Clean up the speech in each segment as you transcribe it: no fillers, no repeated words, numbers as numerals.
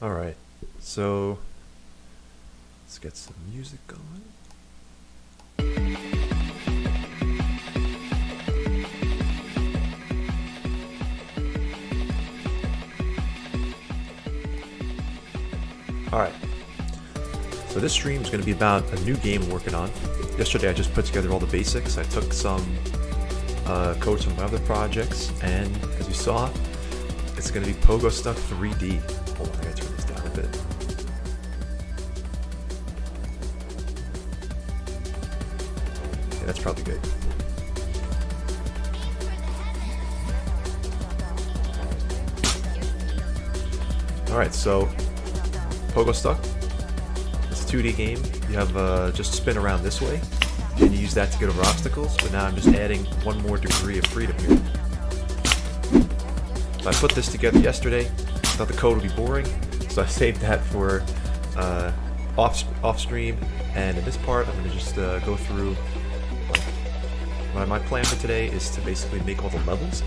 Alright, so let's get some music going. Alright, so this stream is going to be about a new game I'm working on. Yesterday I just put together all the basics. I took some code from my other projects, and as you saw, it's going to be Pogo Stuck 3D. Hold on, I gotta turn this down a bit. Yeah, that's probably good. Alright, so Pogo Stuck. It's a 2D game. You have just spin around this way, and you use that to get over obstacles, but now I'm just adding one more degree of freedom here. So I put this together yesterday. Thought the code would be boring, so I saved that for off stream. And in this part, I'm going to just go through. My plan for today is to basically make all the levels.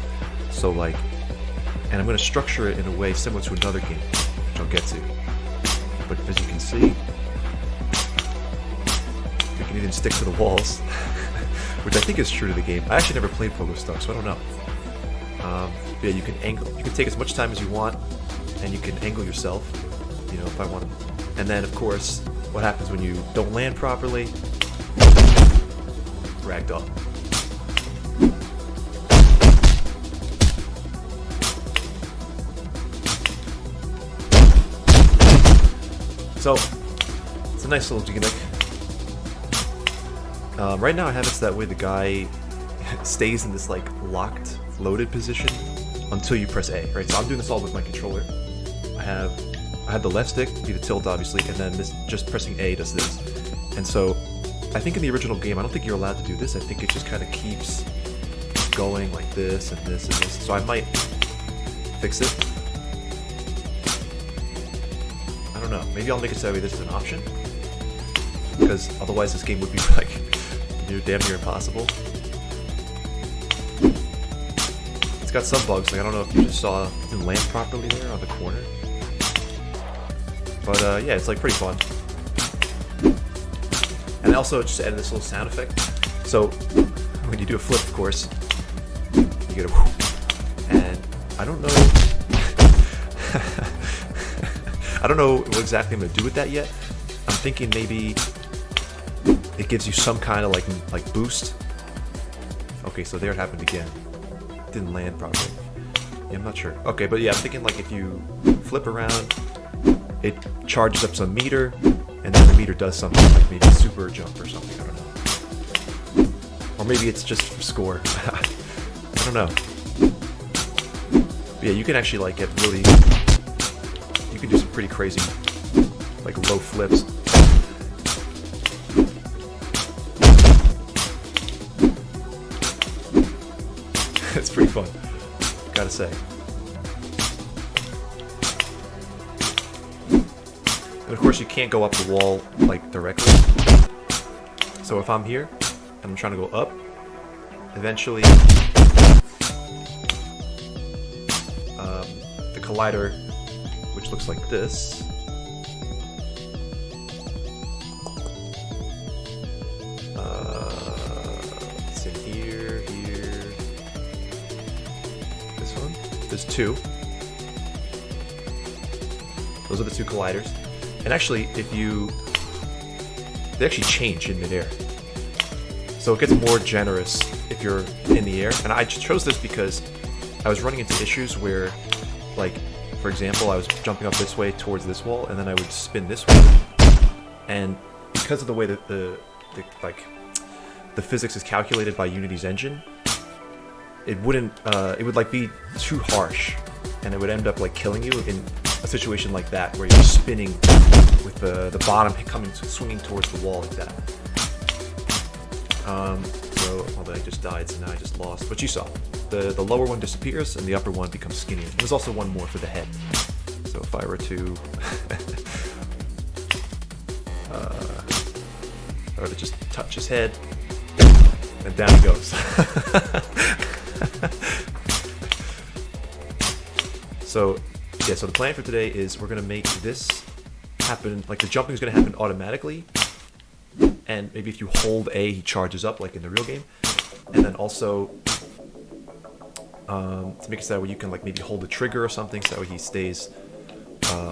So and I'm going to structure it in a way similar to another game, which I'll get to. But as you can see, you can even stick to the walls, which I think is true to the game. I actually never played Pogo Stuck, so I don't know. Yeah, you can angle. You can take as much time as you want, and you can angle yourself, you know, if I want to. And then, of course, what happens when you don't land properly? Ragdoll. So, it's a nice little gimmick. Right now I have it so that way the guy stays in this locked, loaded position until you press A, right? So I'm doing this all with my controller. I have the left stick, be the tilt obviously, and then this just pressing A does this. And so, I think in the original game, I don't think you're allowed to do this. I think it just kind of keeps going like this and this and this. So I might fix it. I don't know. Maybe I'll make it so that this is an option, because otherwise this game would be damn near impossible. It's got some bugs. I don't know if you just saw it didn't land properly there on the corner. But yeah, it's pretty fun. And I also just added this little sound effect. So when you do a flip, of course, you get a whoop. And I don't know. I don't know what exactly I'm gonna do with that yet. I'm thinking maybe it gives you some kind of like boost. Okay, so there it happened again. Didn't land properly. Yeah, I'm not sure. Okay, but yeah, I'm thinking if you flip around, it charges up some meter, and then the meter does something like maybe a super jump or something. I don't know. Or maybe it's just for score. I don't know. But yeah, you can actually get really. You can do some pretty crazy, low flips. It's pretty fun, gotta say. And of course you can't go up the wall directly. So if I'm here and I'm trying to go up, eventually the collider, which looks like this, it's in here, this one, there's two. Those are the two colliders. And actually, they actually change in midair. So it gets more generous if you're in the air. And I chose this because I was running into issues where, for example, I was jumping up this way towards this wall, and then I would spin this way. And because of the way that the physics is calculated by Unity's engine, it would be too harsh, and it would end up killing you in a situation like that, where you're spinning with the bottom swinging towards the wall like that. So, although I just died, so now I just lost. But you saw, the lower one disappears and the upper one becomes skinnier. There's also one more for the head. So if I were to, just touch his head, and down he goes. So Yeah, so the plan for today is we're going to make this happen, like the jumping is going to happen automatically. And maybe if you hold A, he charges up like in the real game. And then also to make it so that way you can like maybe hold the trigger or something so that way he stays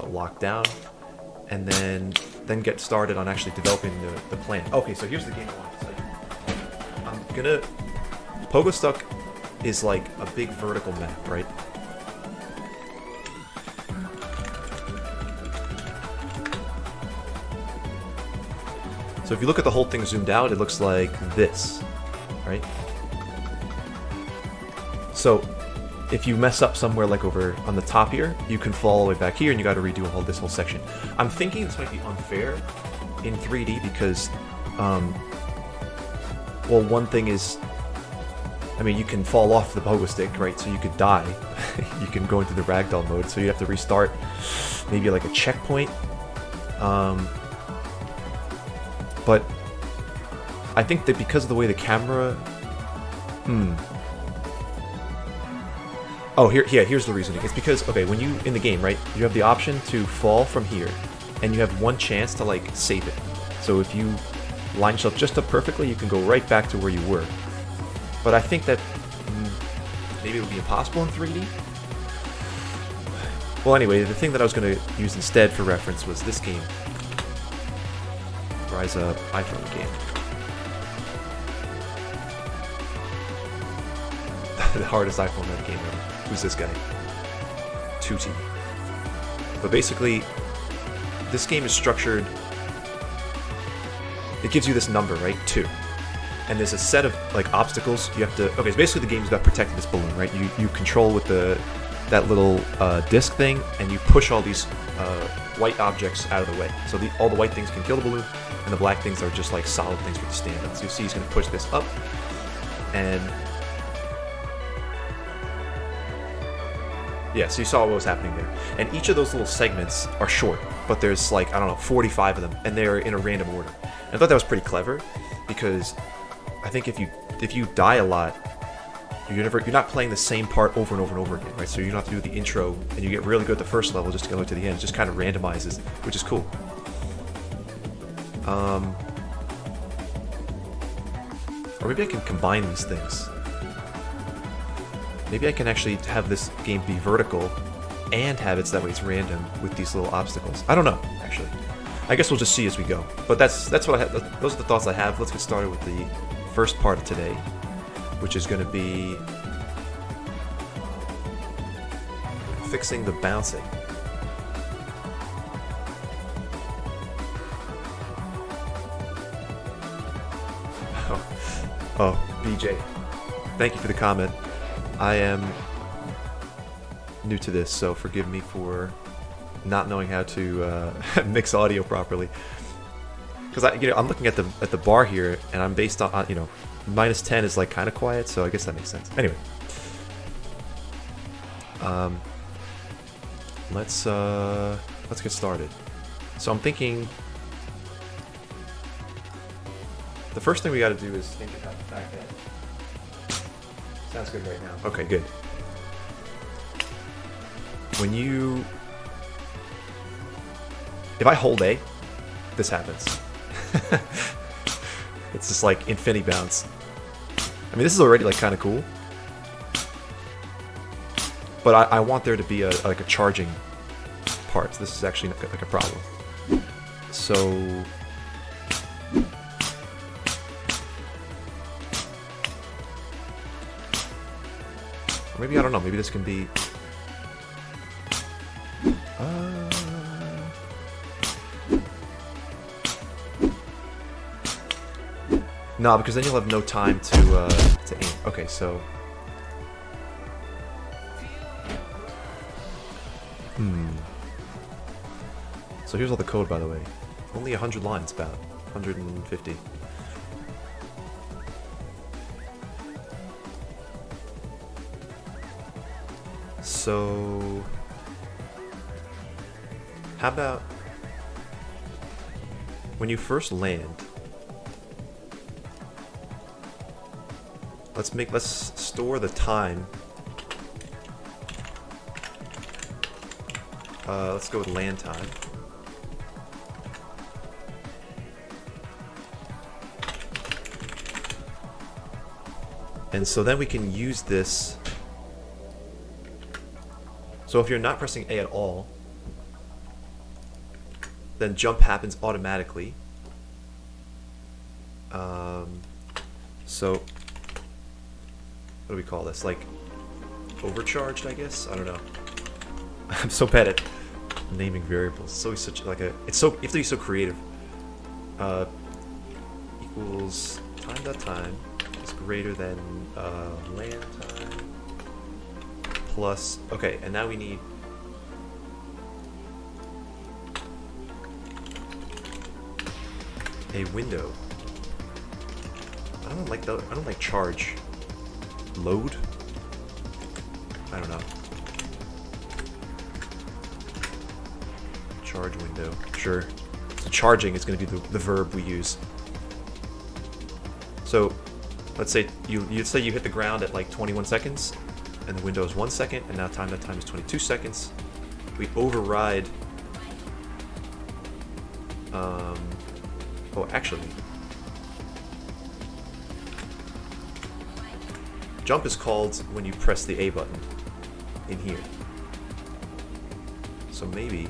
locked down. And then get started on actually developing the plan. Okay, so here's the game I want to tell you. I'm gonna... Pogo Stuck is like a big vertical map, right? So if you look at the whole thing zoomed out, it looks like this, right? So if you mess up somewhere like over on the top here, you can fall all the way back here and you got to redo this whole section. I'm thinking this might be unfair in 3D because, well, one thing is, I mean, you can fall off the pogo stick, right? So you could die. You can go into the ragdoll mode, so you have to restart maybe like a checkpoint. But I think that because of the way the camera... Oh, here's the reasoning. It's because, okay, when you, in the game, right, you have the option to fall from here, and you have one chance to, like, save it. So if you line yourself just up perfectly, you can go right back to where you were. But I think that maybe it would be impossible in 3D. Well, anyway, the thing that I was going to use instead for reference was this game. Rise Up iPhone game. The hardest iPhone game ever. Who's this guy? Tutti. But basically, this game is structured... It gives you this number, right? 2. And there's a set of, like, obstacles you have to... Okay, so basically the game's about protecting this balloon, right? You control with that little disc thing, and you push all these white objects out of the way. So all the white things can kill the balloon, and the black things are just, like, solid things for it to stand on. So you see he's going to push this up, and... Yeah, so you saw what was happening there. And each of those little segments are short, but there's like, I don't know, 45 of them, and they're in a random order. And I thought that was pretty clever, because I think if you die a lot, you're not playing the same part over and over and over again, right? So you don't have to do the intro, and you get really good at the first level just to go to the end. It just kind of randomizes, which is cool. Or maybe I can combine these things. Maybe I can actually have this game be vertical and have it so that way it's random with these little obstacles. I don't know, actually. I guess we'll just see as we go. But that's what I have. Those are the thoughts I have. Let's get started with the first part of today, which is going to be fixing the bouncing. Oh, BJ. Thank you for the comment. I am new to this, so forgive me for not knowing how to mix audio properly. Because I'm looking at the bar here, and I'm based on minus 10 is like kind of quiet, so I guess that makes sense. Anyway, let's get started. So I'm thinking the first thing we got to do is think about the fact that. Sounds good right now. Okay, good. If I hold A, this happens. It's just like infinity bounce. I mean, this is already like kind of cool. But I want there to be like a charging part. This is actually like a problem. So... Maybe, I don't know, maybe this can be... No, because then you'll have no time to aim. Okay, so... So here's all the code, by the way. Only 100 lines, about 150. So, how about when you first land, let's store the time Let's go with land time. And so then we can use this. So if you're not pressing A at all, then jump happens automatically. So what do we call this? Like overcharged, I guess? I don't know. I'm so bad at naming variables. It's always such like a. It's so you have to be so creative. Equals time.time is greater than land time plus. Okay, and now we need. A window. I don't like charge. Load? I don't know. Charge window. Sure. So charging is going to be the verb we use. So let's say you hit the ground at like 21 seconds and the window is 1 second and now time is 22 seconds. We override oh, actually, jump is called when you press the A button in here. So maybe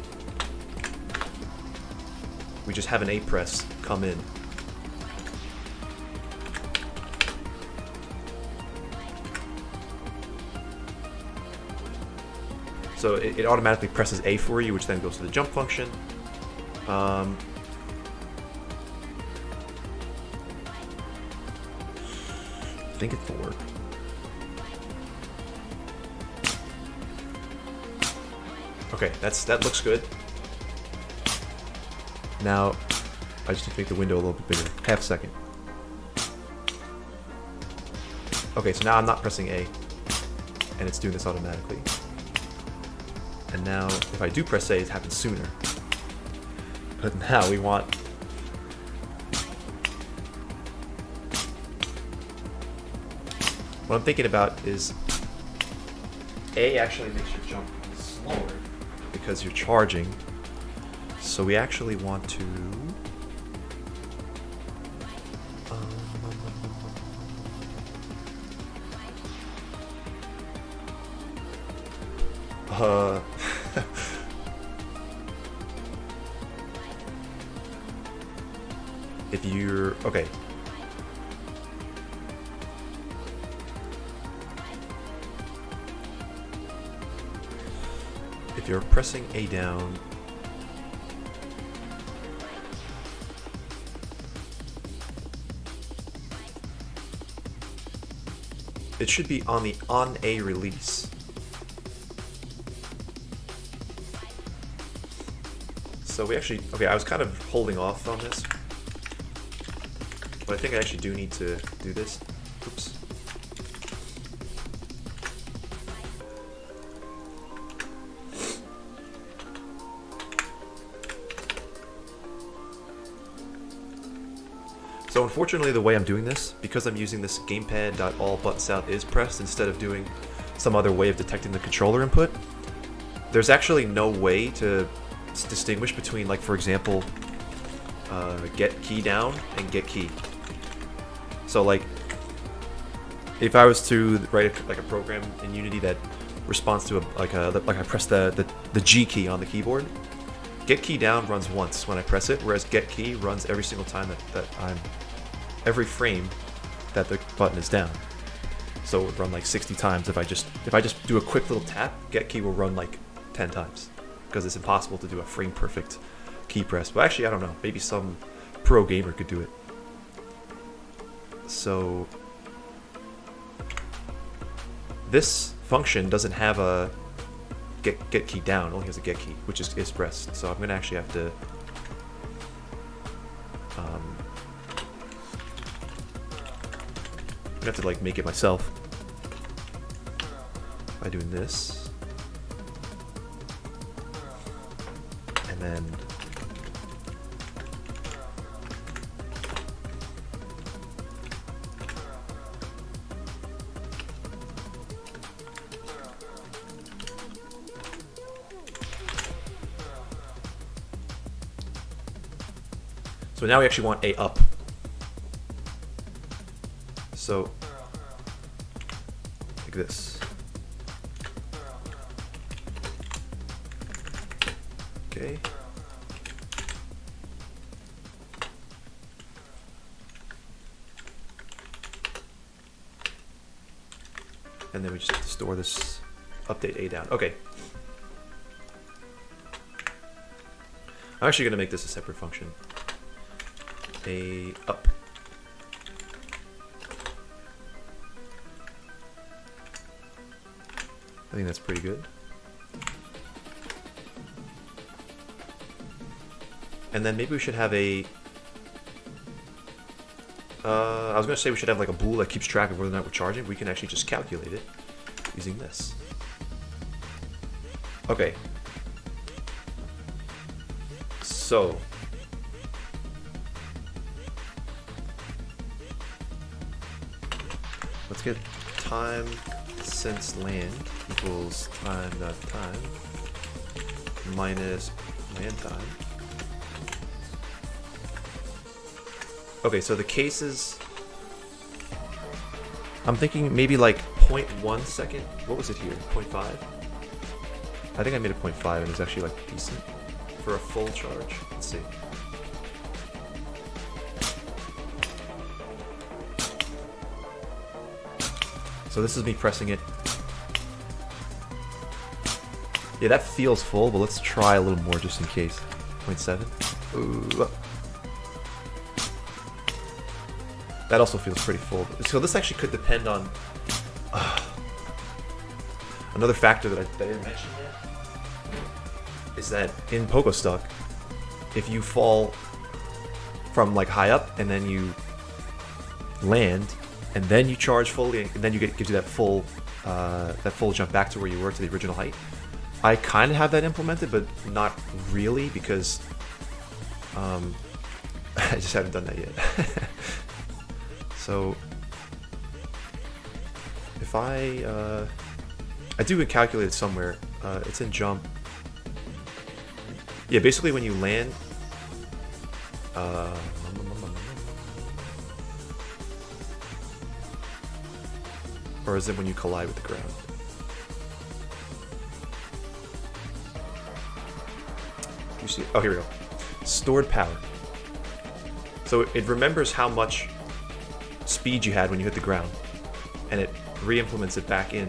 we just have an A press come in. So it automatically presses A for you, which then goes to the jump function. I think it will work. Okay, that looks good. Now, I just need to make the window a little bit bigger. Half second. Okay, so now I'm not pressing A, and it's doing this automatically. And now, if I do press A, it happens sooner. But now we want. What I'm thinking about is A actually makes your jump slower because you're charging. So we actually want to if you're okay. If you're pressing A down, it should be on the on A release. So we actually, okay, I was kind of holding off on this, but I think I actually do need to do this. Oops. So unfortunately, the way I'm doing this, because I'm using this gamepad.all-button-south is pressed instead of doing some other way of detecting the controller input, there's actually no way to distinguish between, like, for example, get key down and get key. So, like, if I was to write a program in Unity that responds to like I press the G key on the keyboard, get key down runs once when I press it, whereas get key runs every single time that every frame that the button is down. So it would run like 60 times if I just do a quick little tap. Get key will run like 10 times because it's impossible to do a frame perfect key press. But actually, I don't know. Maybe some pro gamer could do it. So this function doesn't have a get key down. It only has a get key, which is pressed. So I'm gonna actually have to like make it myself by doing this, and then So now we actually want a up. So like this. Okay. And then we just have to store this update A down. Okay. I'm actually going to make this a separate function. A up. I think that's pretty good. And then maybe we should have a... I was going to say we should have like a bool that keeps track of whether or not we're charging. We can actually just calculate it using this. Okay. So... let's get time since land equals time minus land time. Okay, so the cases, I'm thinking maybe like 0.1 second. What was it here? 0.5? I think I made a 0.5 and it's actually like decent for a full charge. Let's see. So this is me pressing it. Yeah, that feels full, but let's try a little more just in case. 0.7. Ooh. That also feels pretty full. So this actually could depend on another factor that I didn't mention yet. Is that in Pokestock, if you fall from like high up and then you land and then you charge fully and then gives you that full jump back to where you were to the original height. I kind of have that implemented, but not really because I just haven't done that yet. So if I do calculate it somewhere. It's in jump. Yeah, basically when you land, or is it when you collide with the ground? You see? Oh, here we go. Stored power. So it remembers how much speed you had when you hit the ground, and it re-implements it back in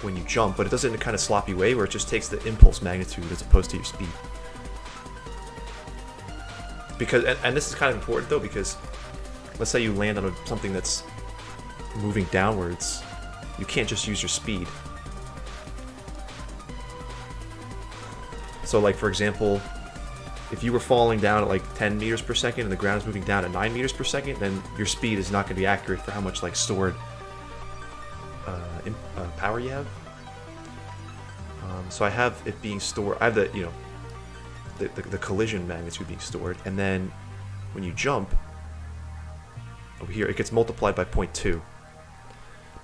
when you jump, but it does it in a kind of sloppy way where it just takes the impulse magnitude as opposed to your speed. Because, and this is kind of important though, because let's say you land on something that's moving downwards, you can't just use your speed. So like for example, if you were falling down at like 10 meters per second and the ground is moving down at 9 meters per second, then your speed is not going to be accurate for how much like stored power you have. So I have it being stored. I have the the collision magnitude being stored, and then when you jump over here, it gets multiplied by 0.2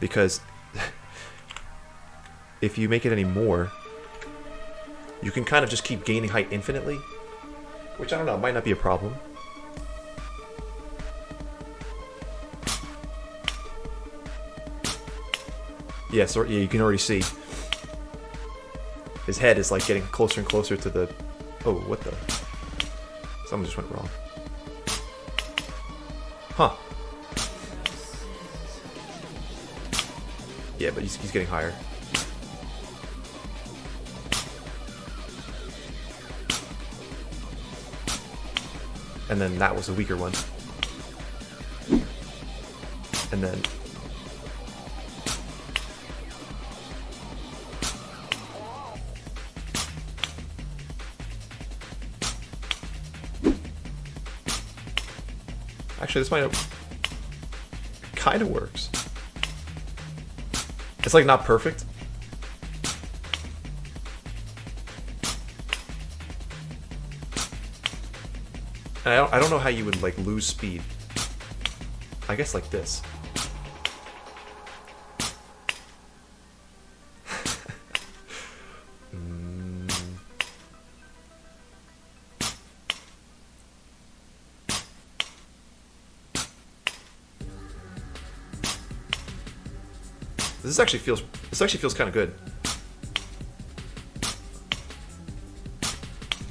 because if you make it any more, you can kind of just keep gaining height infinitely. Which I don't know, might not be a problem. Yeah, so yeah, you can already see his head is like getting closer and closer to the. Oh, what the? Something just went wrong. Huh. Yeah, but he's getting higher. And then that was a weaker one. And then... actually, this might have... kind of works. It's like not perfect. And I don't know how you would like lose speed. I guess like this. This actually feels kind of good.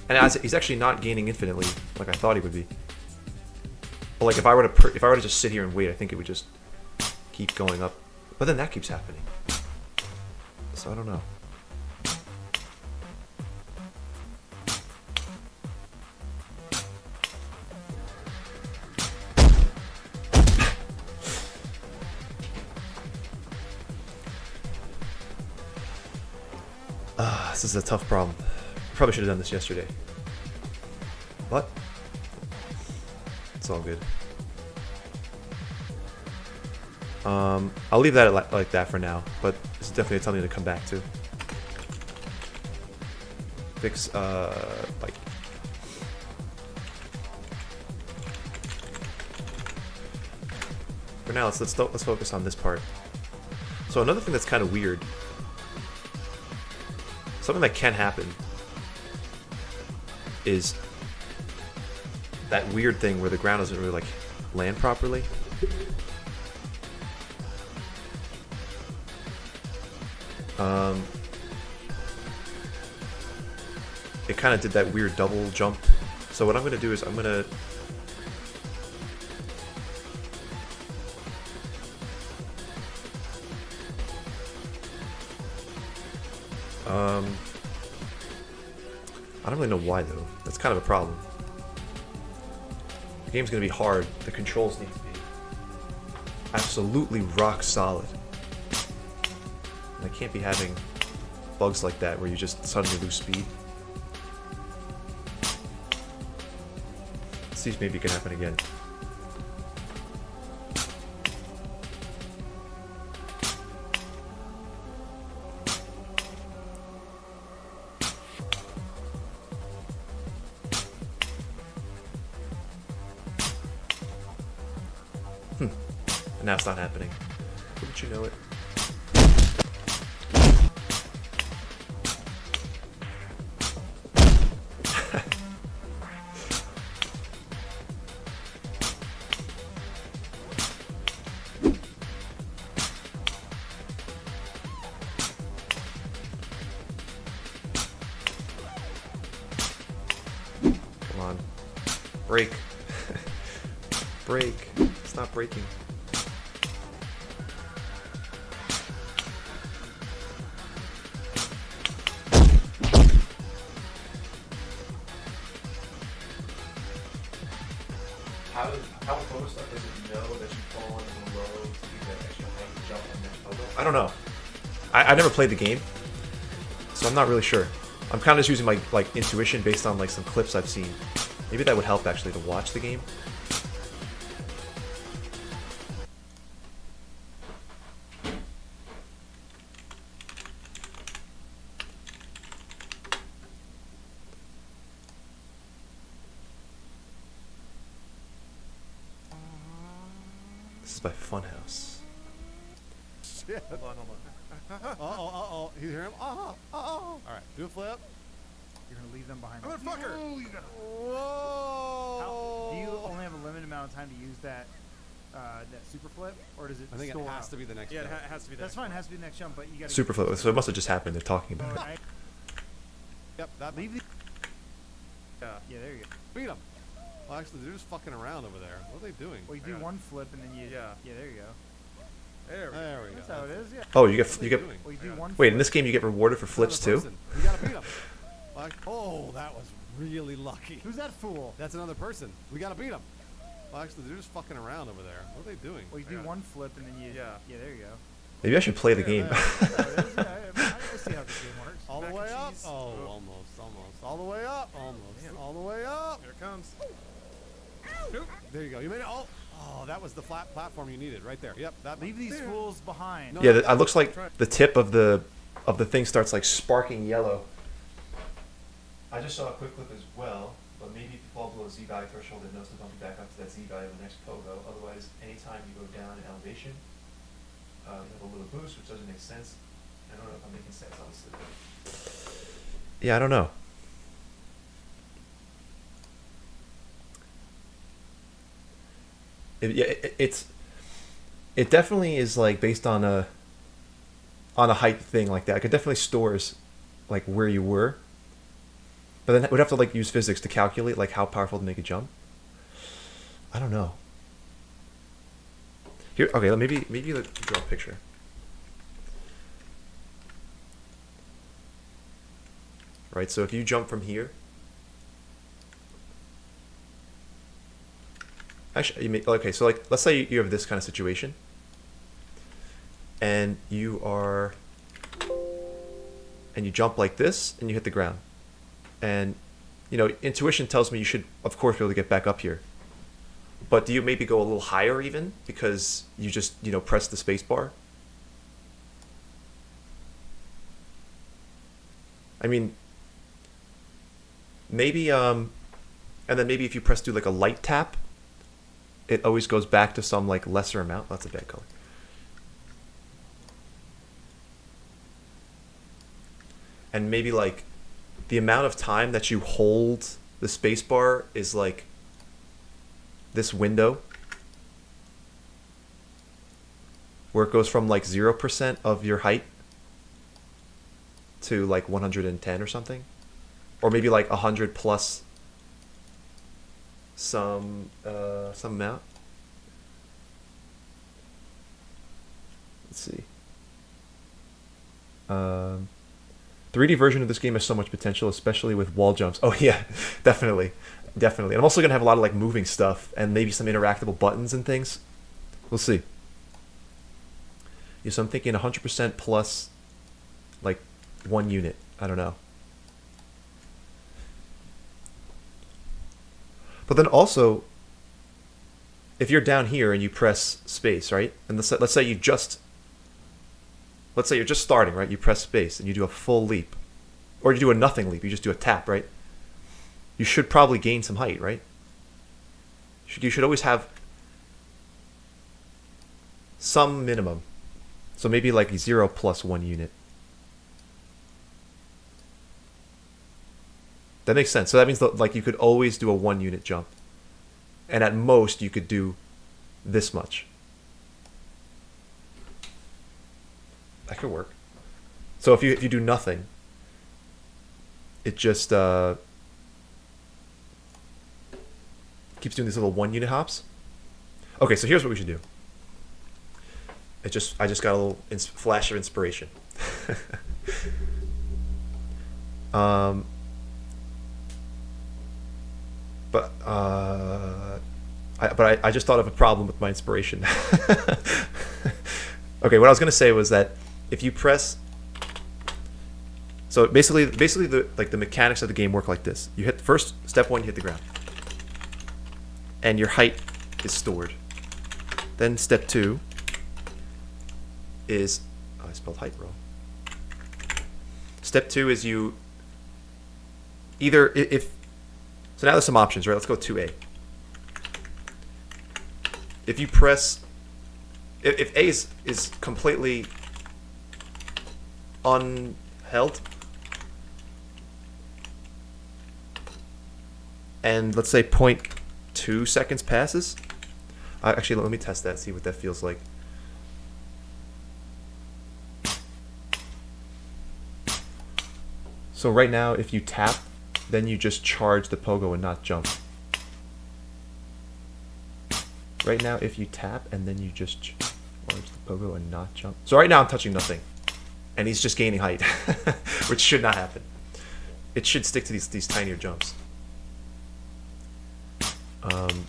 And he's actually not gaining infinitely like I thought he would be. But like if I were to just sit here and wait, I think it would just keep going up. But then that keeps happening. So I don't know. This is a tough problem. Probably should have done this yesterday. What? It's all good. I'll leave that like that for now, but it's definitely something to come back to. Fix, like... For now, let's focus on this part. So another thing that's kind of weird, something that can happen, is that weird thing where the ground doesn't really like land properly. It kind of did that weird double jump. So what I'm going to do is I'm going to... I don't really know why though. That's kind of a problem. The game's going to be hard. The controls need to be absolutely rock solid. And I can't be having bugs like that where you just suddenly lose speed. Let's see if maybe it can happen again. And now it's not happening. Wouldn't you know it? Come on. Break. Break. Stop breaking. How with bonus stuff does it know that you fall into low to get that extra height to jump on next puzzle? I don't know. I never played the game, so I'm not really sure. I'm kind of just using my like intuition based on like some clips I've seen. Maybe that would help actually to watch the game. This is by Funhouse. Shit. Hold on. Uh-oh. You hear him? Uh-oh. All right, do a flip. You're gonna leave them behind. Motherfucker! No, you gotta... Whoa! Do you only have a limited amount of time to use that super flip, or does it? I think it store has out? to be the next. Yeah, jump. it has to be. That's fine. It has to be the next jump, but you gotta. Super flow. So it must have just happened. They're talking about it. Alright. Yep, that Leave the. Yeah. Yeah, there you go. beat them. Well, actually, they're just fucking around over there. What are they doing? Well, you do one flip and then you. Yeah. Yeah, there you go. There we go. There we go. That's how it is. Yeah. Oh, you get What are you they get. doing? Well, you do one. Wait, in flip. this game you get rewarded for flips Another too. person. We gotta beat them. Oh, that was really lucky. Who's that fool? That's another person. We gotta beat them. Well, actually, they're just fucking around over there. What are they doing? Well, you do one flip and then you. Yeah. Yeah, there you go. Maybe I should play the game. That's how it is. Yeah, I see how this game works. All the Mac way and up. cheese. Oh, Oh. almost. All the way up. Almost. Damn. All the way up. Here it comes. There you go. You made it. Oh, that was the flat platform you needed right there. Yep. That. Leave these fools behind. No. Yeah, it looks like the tip of the thing starts like sparking yellow. I just saw a quick clip as well, but maybe if you fall below Z value threshold, it knows to bump you back up to that Z value of the next pogo. Otherwise, anytime you go down in elevation, you have a little boost, which doesn't make sense. I don't know if I'm making sense, honestly. Yeah, I don't know. It definitely is like based on a on a height thing like that. Like, it definitely stores like where you were. But then we'd have to like use physics to calculate like how powerful to make a jump. I don't know. Here, okay, maybe let's draw a picture. Right, so if you jump from here, actually, you may, okay, so like let's say you have this kind of situation, and you jump like this, and you hit the ground, and you know, intuition tells me you should, of course, be able to get back up here. But do you maybe go a little higher even because you just, you know, press the space bar? I mean, maybe, and then maybe if you press do like a light tap, it always goes back to some like lesser amount. That's a bad color. And maybe like the amount of time that you hold the space bar is like this window where it goes from like 0% of your height to like 110 or something, or maybe like 100 plus some amount. Let's see. 3D version of this game has so much potential, especially with wall jumps. Oh yeah, definitely. And I'm also gonna have a lot of like moving stuff and maybe some interactable buttons and things. We'll see. Yeah, so I'm thinking 100% plus like 1 unit. I don't know. But then also, if you're down here and you press space, right? And let's say you're just starting, right? You press space and you do a full leap, or you do a nothing leap. You just do a tap, right? You should probably gain some height, right? You should always have some minimum. So maybe like 0 plus 1 unit. That makes sense. So that means that like you could always do a 1 unit jump. And at most you could do this much. That could work. So if you do nothing, it just keeps doing these little 1 unit hops. Okay, so here's what we should do. I just got a little flash of inspiration. But I just thought of a problem with my inspiration. Okay, what I was gonna say was that if you press, so basically the mechanics of the game work like this. You hit first step 1, you hit the ground, and your height is stored. Then step 2 is, oh, I spelled height wrong. Step 2 is you either so now there's some options, right? Let's go 2A. If you press, if A is completely unheld, and let's say 0.2 seconds passes, actually let me test that, see what that feels like. So right now, if you tap, then you just charge the pogo and not jump. Right now, if you tap and then you just charge the pogo and not jump. So right now I'm touching nothing, and he's just gaining height, which should not happen. It should stick to these tinier jumps. And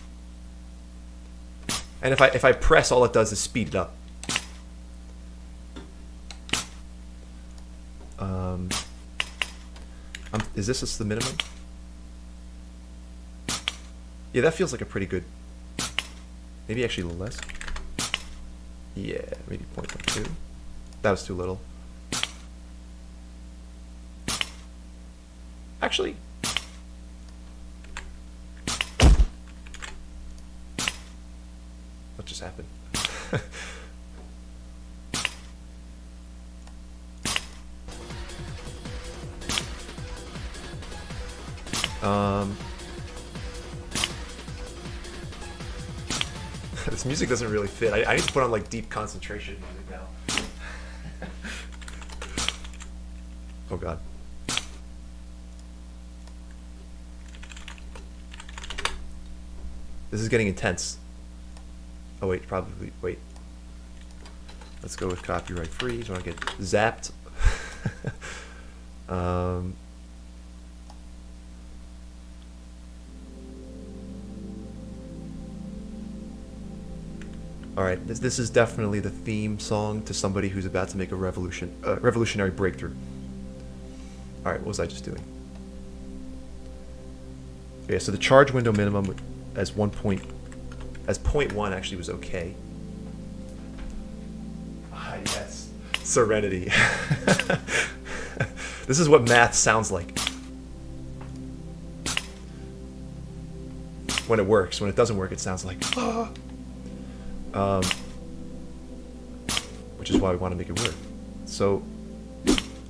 if I press, all it does is speed it up. Is this just the minimum? Yeah, that feels like a pretty good. Maybe actually less. Yeah, maybe 0.2. That was too little. Actually, what just happened? This music doesn't really fit. I need to put on like deep concentration music now. Oh god. This is getting intense. Oh wait, probably, wait. Let's go with copyright free. You don't want to get zapped. Alright, this is definitely the theme song to somebody who's about to make a revolutionary breakthrough. Alright, what was I just doing? Okay, so the charge window minimum as 0.1 actually was okay. Ah, yes. Serenity. This is what math sounds like. When it works. When it doesn't work, it sounds like... which is why we want to make it work. So,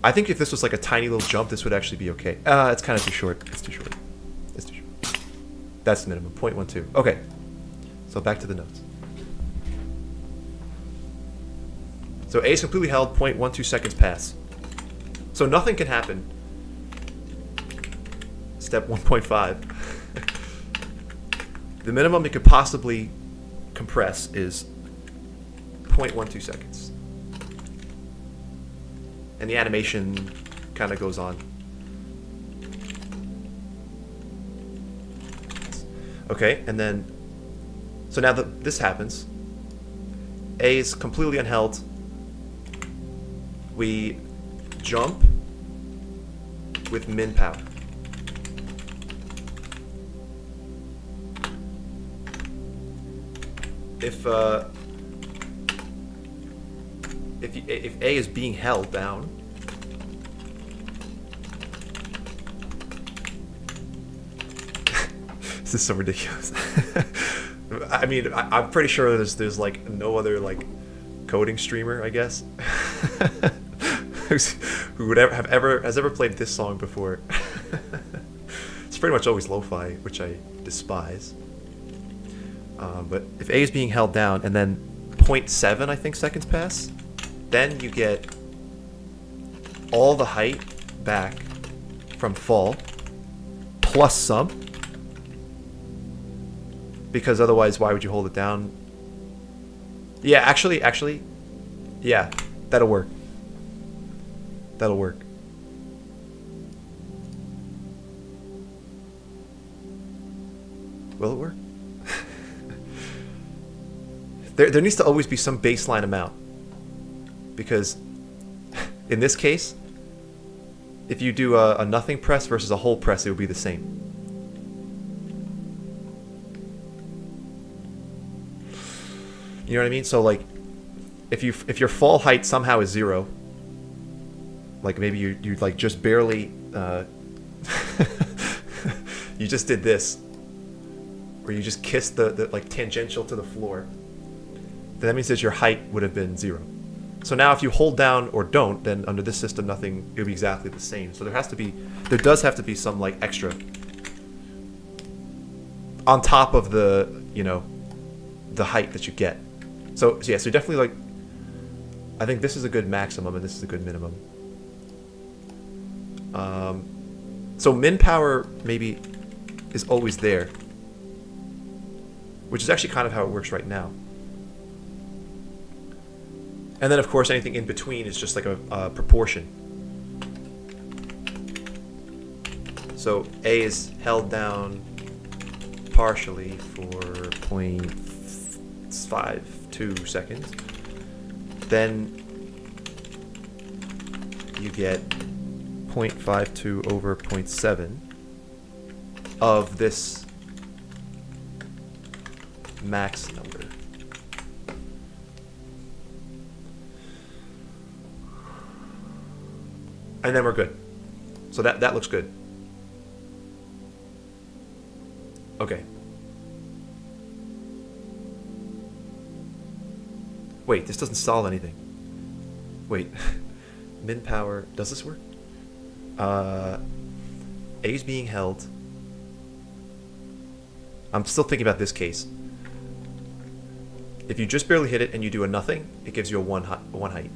I think if this was like a tiny little jump, this would actually be okay. It's kind of too short. It's too short. It's too short. That's the minimum, 0.12. Okay, so back to the notes. So A is completely held, 0.12 seconds pass. So nothing can happen. Step 1.5. The minimum it could possibly compress is 0.12 seconds. And the animation kind of goes on. Okay, and then, so now that this happens, A is completely unheld. We jump with min power. If A is being held down, this is so ridiculous. I mean, I'm pretty sure there's like no other like coding streamer, I guess, who would has ever played this song before. It's pretty much always lo-fi, which I despise. But if A is being held down and then 0.7, I think, seconds pass, then you get all the height back from fall plus some. Because otherwise, why would you hold it down? Yeah, actually, yeah, that'll work. That'll work. Will it work? There needs to always be some baseline amount. Because in this case, if you do a nothing press versus a whole press, it would be the same. You know what I mean? So like, if your fall height somehow is 0, like maybe you like just barely, you just did this, or you just kissed the like tangential to the floor, then that means that your height would have been 0. So now if you hold down or don't, then under this system nothing, it would be exactly the same. So there does have to be some like extra on top of the, you know, the height that you get. So yeah, so definitely like, I think this is a good maximum and this is a good minimum. So min power maybe is always there, which is actually kind of how it works right now. And then of course anything in between is just like a proportion. So A is held down partially for 0.52 seconds. Then you get 0.52 over 0.7 of this max number. And then we're good. So that looks good. Okay. Wait, this doesn't solve anything. Wait. Min power, does this work? A is being held. I'm still thinking about this case. If you just barely hit it and you do a nothing, it gives you a one height.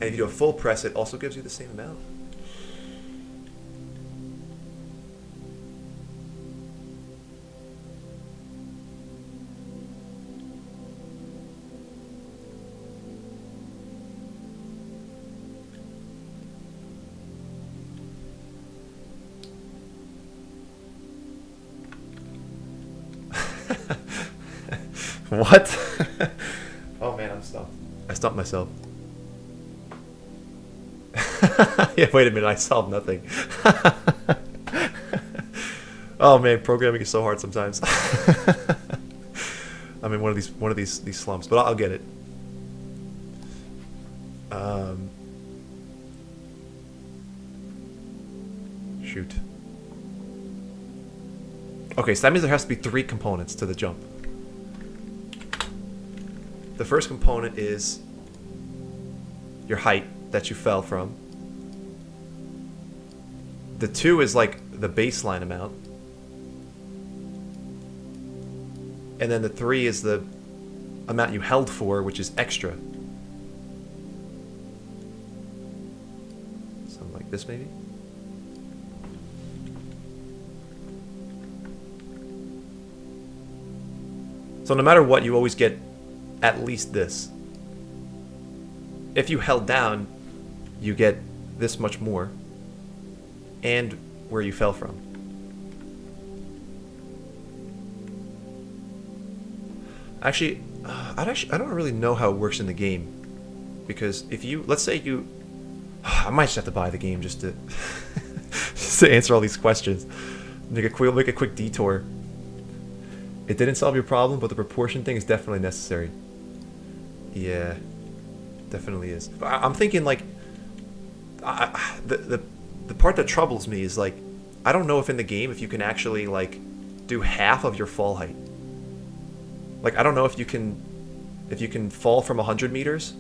And if you do a full press, it also gives you the same amount. What? Oh man, I'm stumped. I stumped myself. Yeah, wait a minute, I solved nothing. Oh man, programming is so hard sometimes. I'm in one of these slumps, but I'll get it. Shoot. Okay, so that means there has to be 3 components to the jump. The first component is your height that you fell from. The 2 is like the baseline amount. And then the 3 is the amount you held for, which is extra. Something like this, maybe? So no matter what, you always get at least this. If you held down, you get this much more. And where you fell from. Actually, I don't really know how it works in the game. Because if you, let's say you, I might just have to buy the game just to, just to answer all these questions. Make a quick detour. It didn't solve your problem, but the proportion thing is definitely necessary. Yeah, definitely is. But I'm thinking like, the part that troubles me is like, I don't know if in the game if you can actually like do half of your fall height. Like I don't know if you can fall from 100 meters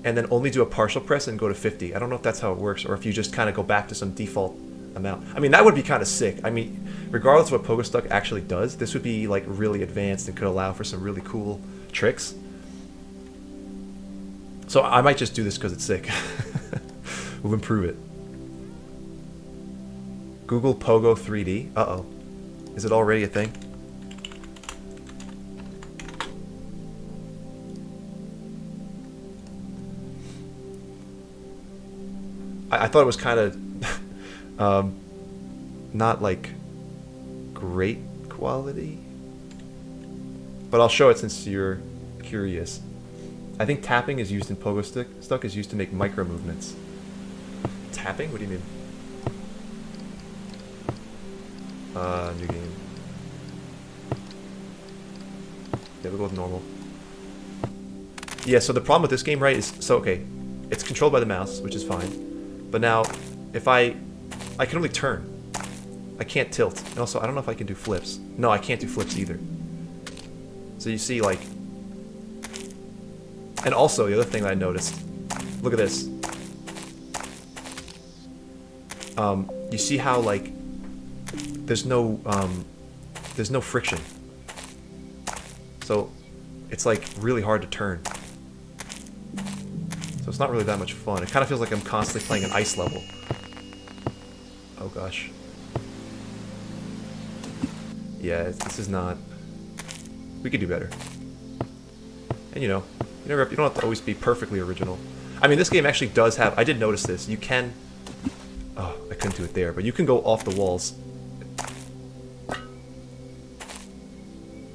and then only do a partial press and go to 50. I don't know if that's how it works, or if you just kind of go back to some default amount. I mean, that would be kind of sick. I mean, regardless of what Pogostuck actually does, this would be like really advanced and could allow for some really cool tricks. So I might just do this because it's sick. We'll improve it. Google Pogo 3D. Uh-oh. Is it already a thing? I thought it was kind of not like great quality, but I'll show it since you're curious. I think tapping is used in Pogostuck is used to make micro movements. Tapping? What do you mean? New game. Yeah, we'll go with normal. Yeah, so the problem with this game, right, is, so okay, it's controlled by the mouse, which is fine. But now, if I can only turn. I can't tilt. And also, I don't know if I can do flips. No, I can't do flips either. So you see, like... And also, the other thing that I noticed, look at this. You see how, like, there's no friction. So, it's, like, really hard to turn. So it's not really that much fun. It kind of feels like I'm constantly playing an ice level. Oh gosh. Yeah, this is not... We could do better. And you know, you don't have to always be perfectly original. I mean, this game actually does have... I did notice this. You can... Oh, I couldn't do it there, but you can go off the walls.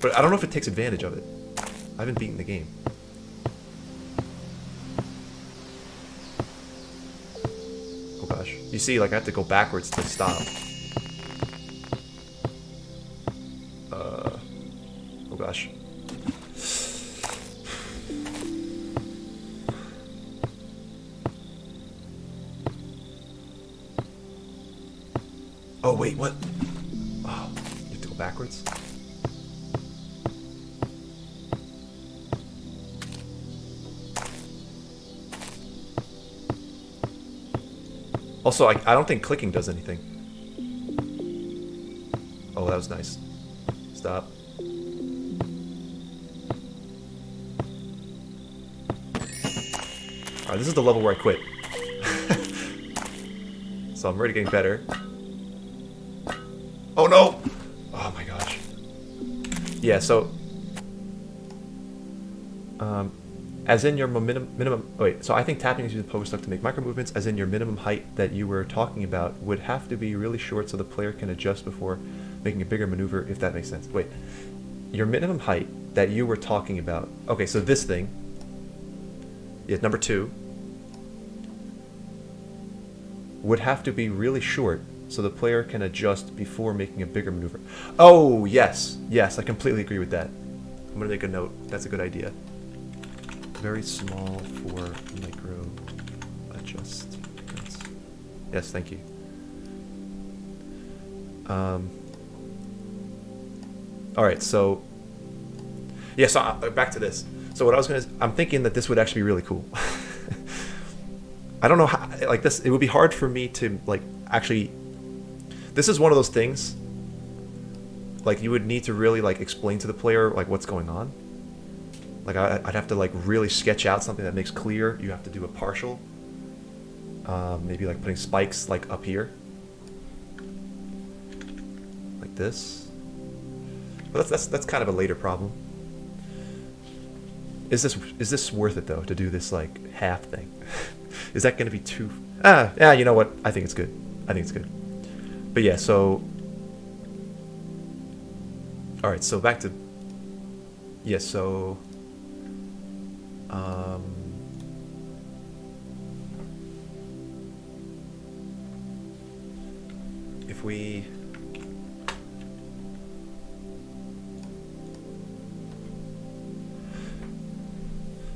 But I don't know if it takes advantage of it. I haven't beaten the game. Oh gosh. You see, like, I have to go backwards to stop. Oh gosh. Oh wait, what? Oh, you have to go backwards? Also, I don't think clicking does anything. Oh, that was nice. Stop. Alright, this is the level where I quit. So I'm already getting better. Oh no! Oh my gosh. Yeah, so... as in your minimum... Wait, so I think tapping is used pogo stuck to make micro movements, as in your minimum height that you were talking about would have to be really short so the player can adjust before making a bigger maneuver, if that makes sense. Wait. Your minimum height that you were talking about... Okay, so this thing... Yeah, number 2... would have to be really short so the player can adjust before making a bigger maneuver. Oh, yes. Yes, I completely agree with that. I'm going to make a note. That's a good idea. Very small for micro adjustments. Yes, thank you. Alright, so... Yeah, so back to this. So what I was going to... I'm thinking that this would actually be really cool. I don't know how... Like, this... It would be hard for me to, like, actually... This is one of those things... Like, you would need to really, like, explain to the player, like, what's going on. Like, I'd have to, like, really sketch out something that makes clear. You have to do a partial. Maybe, like, putting spikes, like, up here. Like this. But that's kind of a later problem. Is this worth it, though, to do this, like, half thing? Is that going to be too... Yeah, you know what? I think it's good. I think it's good. But yeah, so... Alright, so back to... Yeah, so... If we...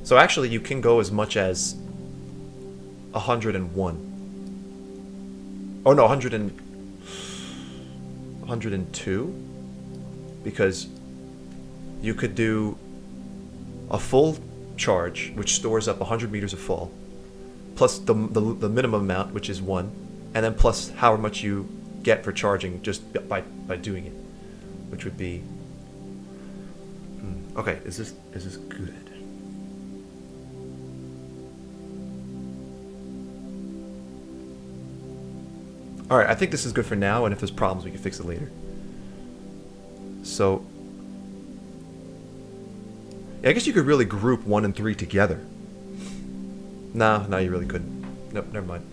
So actually, you can go as much as 101. Oh no, 102, because you could do a full charge, which stores up 100 meters of fall, plus the minimum amount, which is 1, and then plus how much you get for charging just by doing it, which would be... Okay, is this good? Alright, I think this is good for now, and if there's problems, we can fix it later. So... Yeah, I guess you could really group 1 and 3 together. No, you really couldn't. Nope, never mind.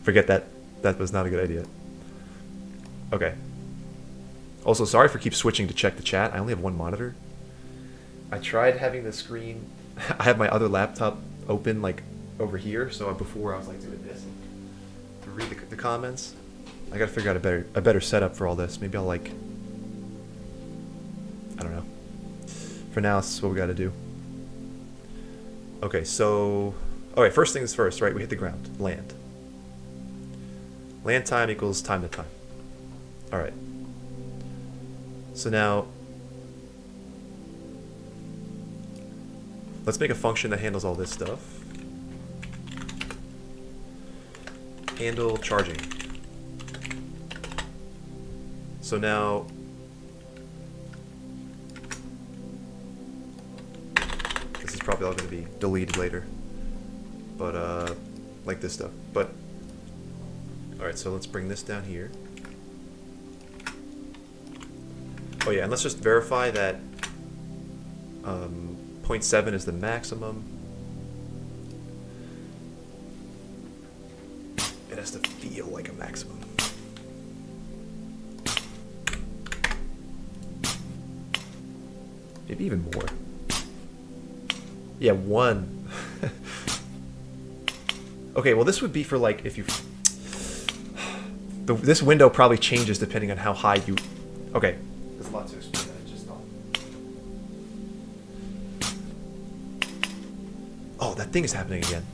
Forget that. That was not a good idea. Okay. Also, sorry for keep switching to check the chat. I only have one monitor. I tried having the screen... I have my other laptop open, like, over here, so before I was, like, doing this. To read the comments. I gotta figure out a better setup for all this. Maybe I'll, like... I don't know. For now, this is what we gotta do. Okay, so... Alright, first things first, right? We hit the ground. Land. Land time equals time to time. Alright. So now... Let's make a function that handles all this stuff. Handle charging. So now... This is probably all going to be deleted later. But, like this stuff. But... Alright, so let's bring this down here. Oh yeah, and let's just verify that 0.7 is the maximum. It has to feel like a maximum. Maybe even more. Yeah, 1. Okay, well this would be for like if you... This window probably changes depending on how high you... Okay. There's a lot to explain that I just thought. Oh, that thing is happening again.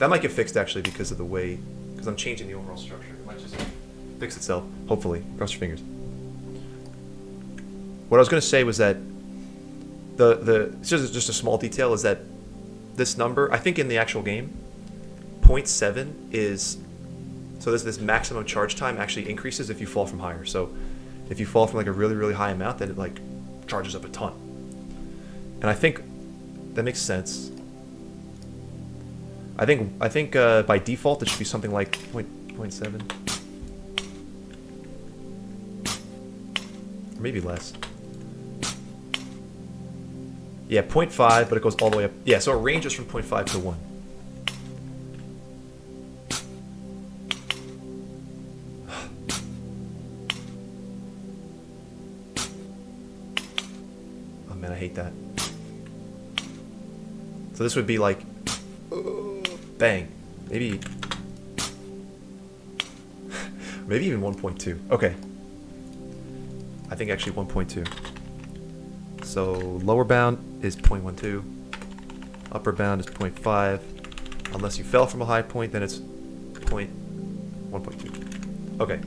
That might get fixed actually because of the way... Because I'm changing the overall structure. It might just fix itself. Hopefully. Cross your fingers. What I was going to say was that it's just a small detail is that this number, I think in the actual game, 0.7 is... So this maximum charge time actually increases if you fall from higher. So if you fall from like a really, really high amount, then it like charges up a ton. And I think That makes sense. I think by default it should be something like 0.7. Or maybe less. Yeah, 0.5, but it goes all the way up. Yeah, so it ranges from 0.5 to 1. Oh man, I hate that. So this would be like, bang, maybe even 1.2. Okay. I think actually 1.2. So lower bound is 0.12. Upper bound is 0.5. Unless you fell from a high point, then it's 1.2. Okay.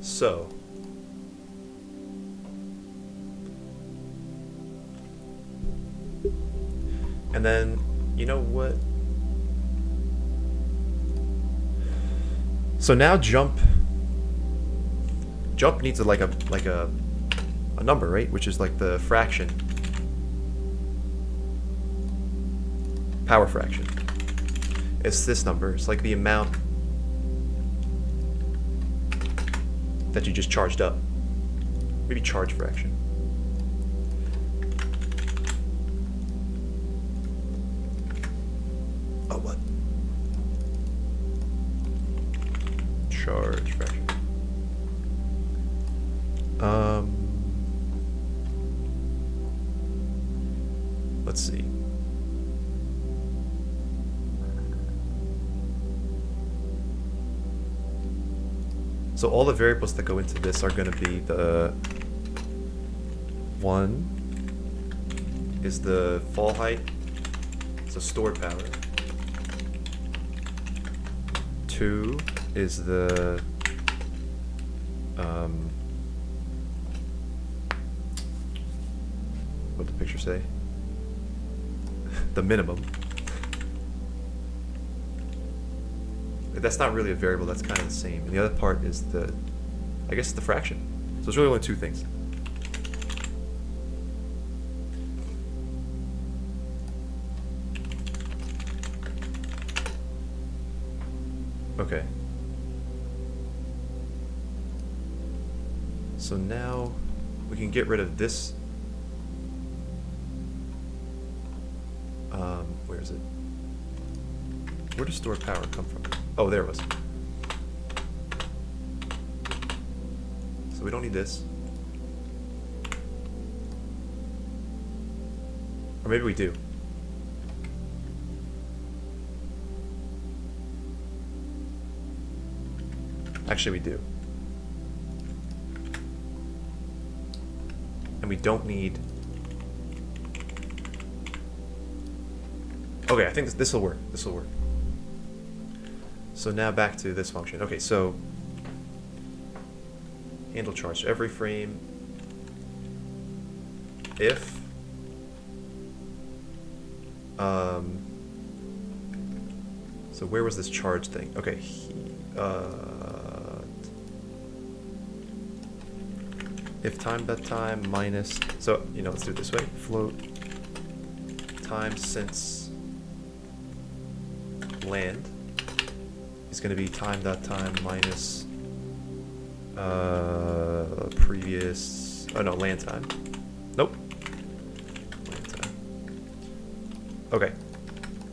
So and then, you know what? So now jump needs like a number, right? Which is like the fraction. Power fraction. It's this number. It's like the amount that you just charged up. Maybe charge fraction. Oh, what? Charge fraction. Let's see. So all the variables that go into this are going to be the 1 is the fall height, so stored power. 2 is the what did the picture say? The minimum. That's not really a variable, that's kind of the same. And the other part is the, I guess, the fraction. So it's really only two things. Okay. So now we can get rid of this. Where is it? Where does stored power come from? Oh, there it was. So we don't need this. Or maybe we do. Actually, we do. And we don't need... Okay, I think this will work. This will work. So now back to this function. Okay, so handle charge. So every frame, if so where was this charge thing? Okay, if time minus, so let's do it this way. Float time since land is going to be time.time minus previous, oh no, land time. Nope. Land time. Okay.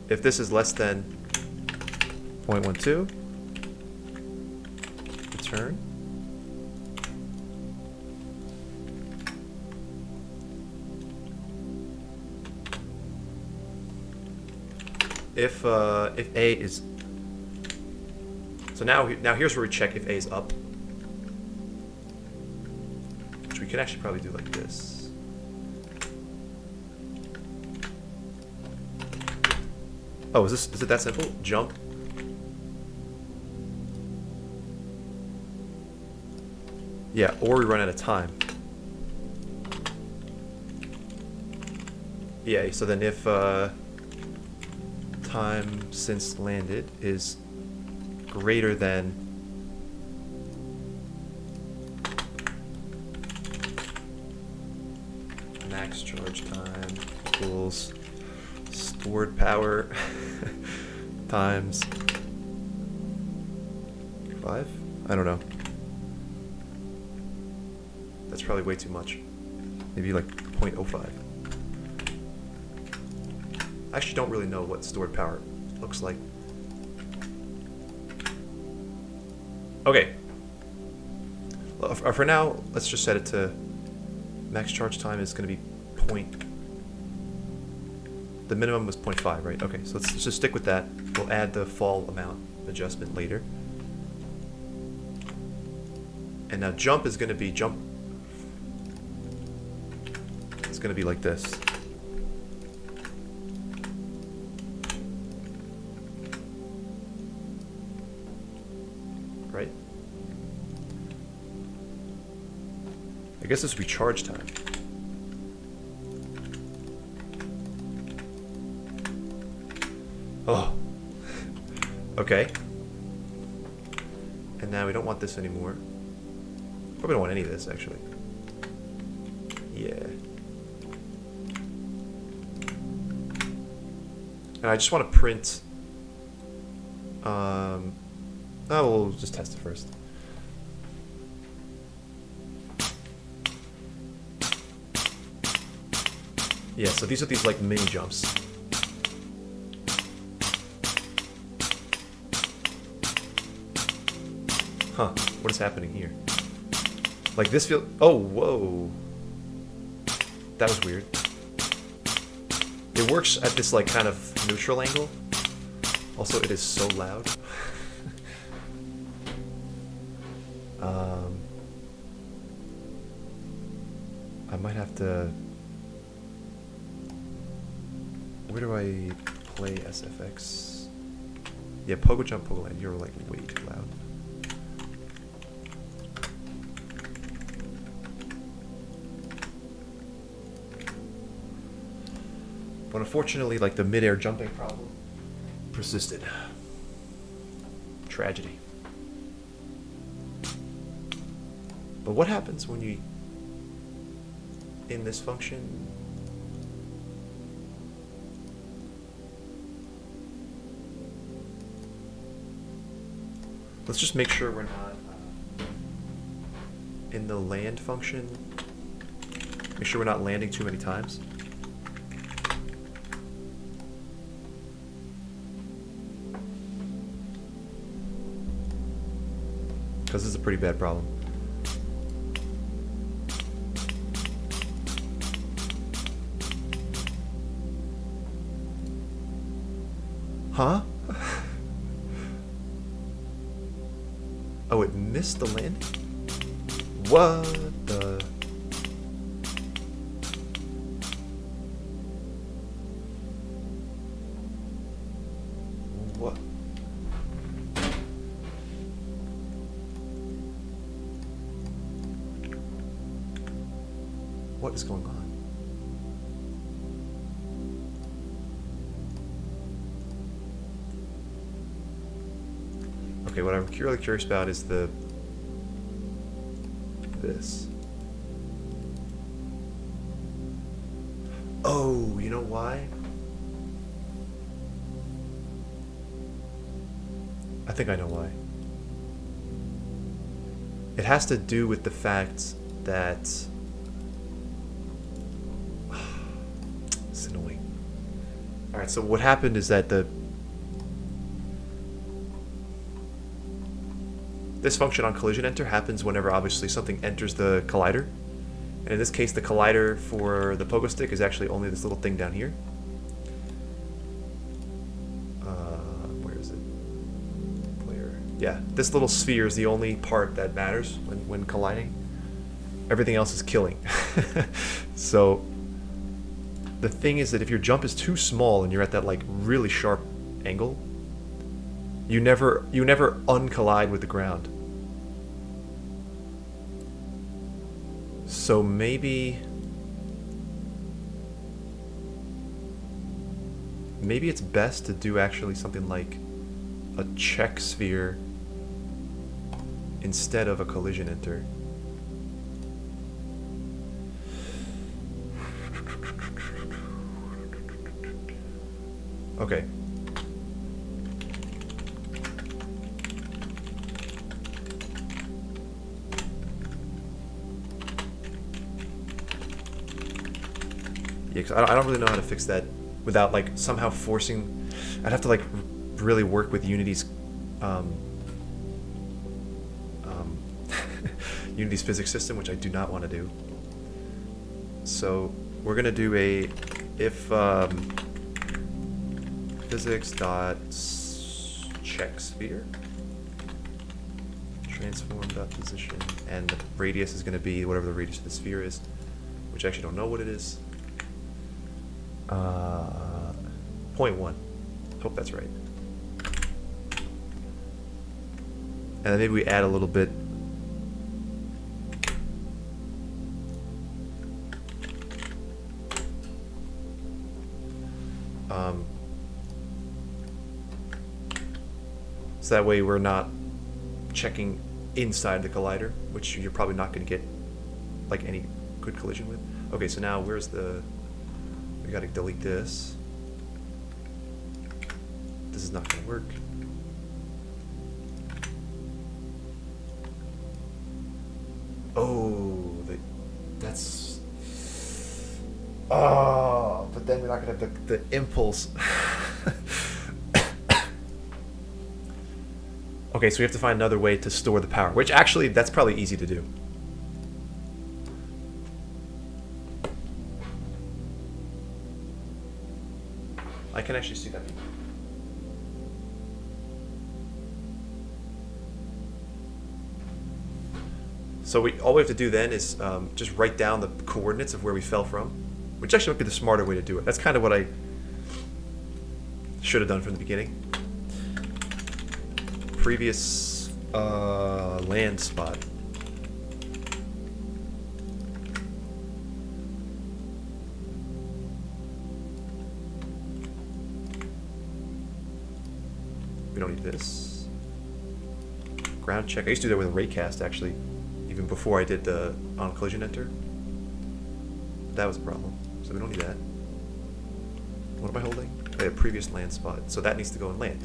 If this is less than 0.12, return. If A is, so now here's where we check if A is up, which we could actually probably do like this. Oh, is it that simple? Jump. Yeah, or we run out of time. Yeah, so then if time since landed is greater than max charge time equals stored power times 5? I don't know. That's probably way too much. Maybe like 0.05. I actually don't really know what stored power looks like. Okay. Well, for now, let's just set it to max charge time is going to be the minimum was 0.5, right? Okay, so let's just stick with that. We'll add the fall amount adjustment later. And now jump is going to be it's going to be like this. Right? I guess this would be charge time. Oh. Okay. And now we don't want this anymore. Probably don't want any of this, actually. Yeah. And I just want to print... Oh, we'll just test it first. Yeah, so these are these, like, mini jumps. Huh, what is happening here? Like this feel... Oh, whoa. That was weird. It works at this like kind of neutral angle. Also, it is so loud. I might have to... Where do I play SFX? Yeah, Pogo Jump, Pogo Land, you're like way too loud. But unfortunately, like the mid-air jumping problem persisted. Tragedy. But what happens when you, in this function, let's just make sure we're not in the land function. Make sure we're not landing too many times. Because this is a pretty bad problem. Huh? Oh, it missed the landing? What the... What? What is going on? Okay, what I'm really curious about is this. Oh, you know why? I think I know why. It has to do with the fact that... It's annoying. Alright, so what happened is that this function on collision enter happens whenever obviously something enters the collider. And in this case, the collider for the pogo stick is actually only this little thing down here. Where is it? Where? Yeah, this little sphere is the only part that matters when colliding. Everything else is killing. So the thing is that if your jump is too small and you're at that like really sharp angle, you never uncollide with the ground. So maybe it's best to do actually something like a check sphere instead of a collision enter. Okay. Yeah, 'cause I don't really know how to fix that without like somehow forcing. I'd have to like really work with Unity's Unity's physics system, which I do not want to do. So we're gonna do a if physics dot check sphere transform dot position, and the radius is gonna be whatever the radius of the sphere is, which I actually don't know what it is. 0.1. Hope that's right. And then maybe we add a little bit. So that way we're not checking inside the collider, which you're probably not going to get like any good collision with. Okay, so now where's the... We got to delete this. This is not going to work. Oh, that's... Oh, but then we're not going to have the impulse. Okay, so we have to find another way to store the power, which actually, that's probably easy to do. I can actually see that. So all we have to do then is just write down the coordinates of where we fell from, which actually might be the smarter way to do it. That's kind of what I should have done from the beginning. Previous land spot. We don't need this. Ground check. I used to do that with a raycast actually, even before I did the on collision enter. That was a problem. So we don't need that. What am I holding? Oh, yeah, previous land spot. So that needs to go in land.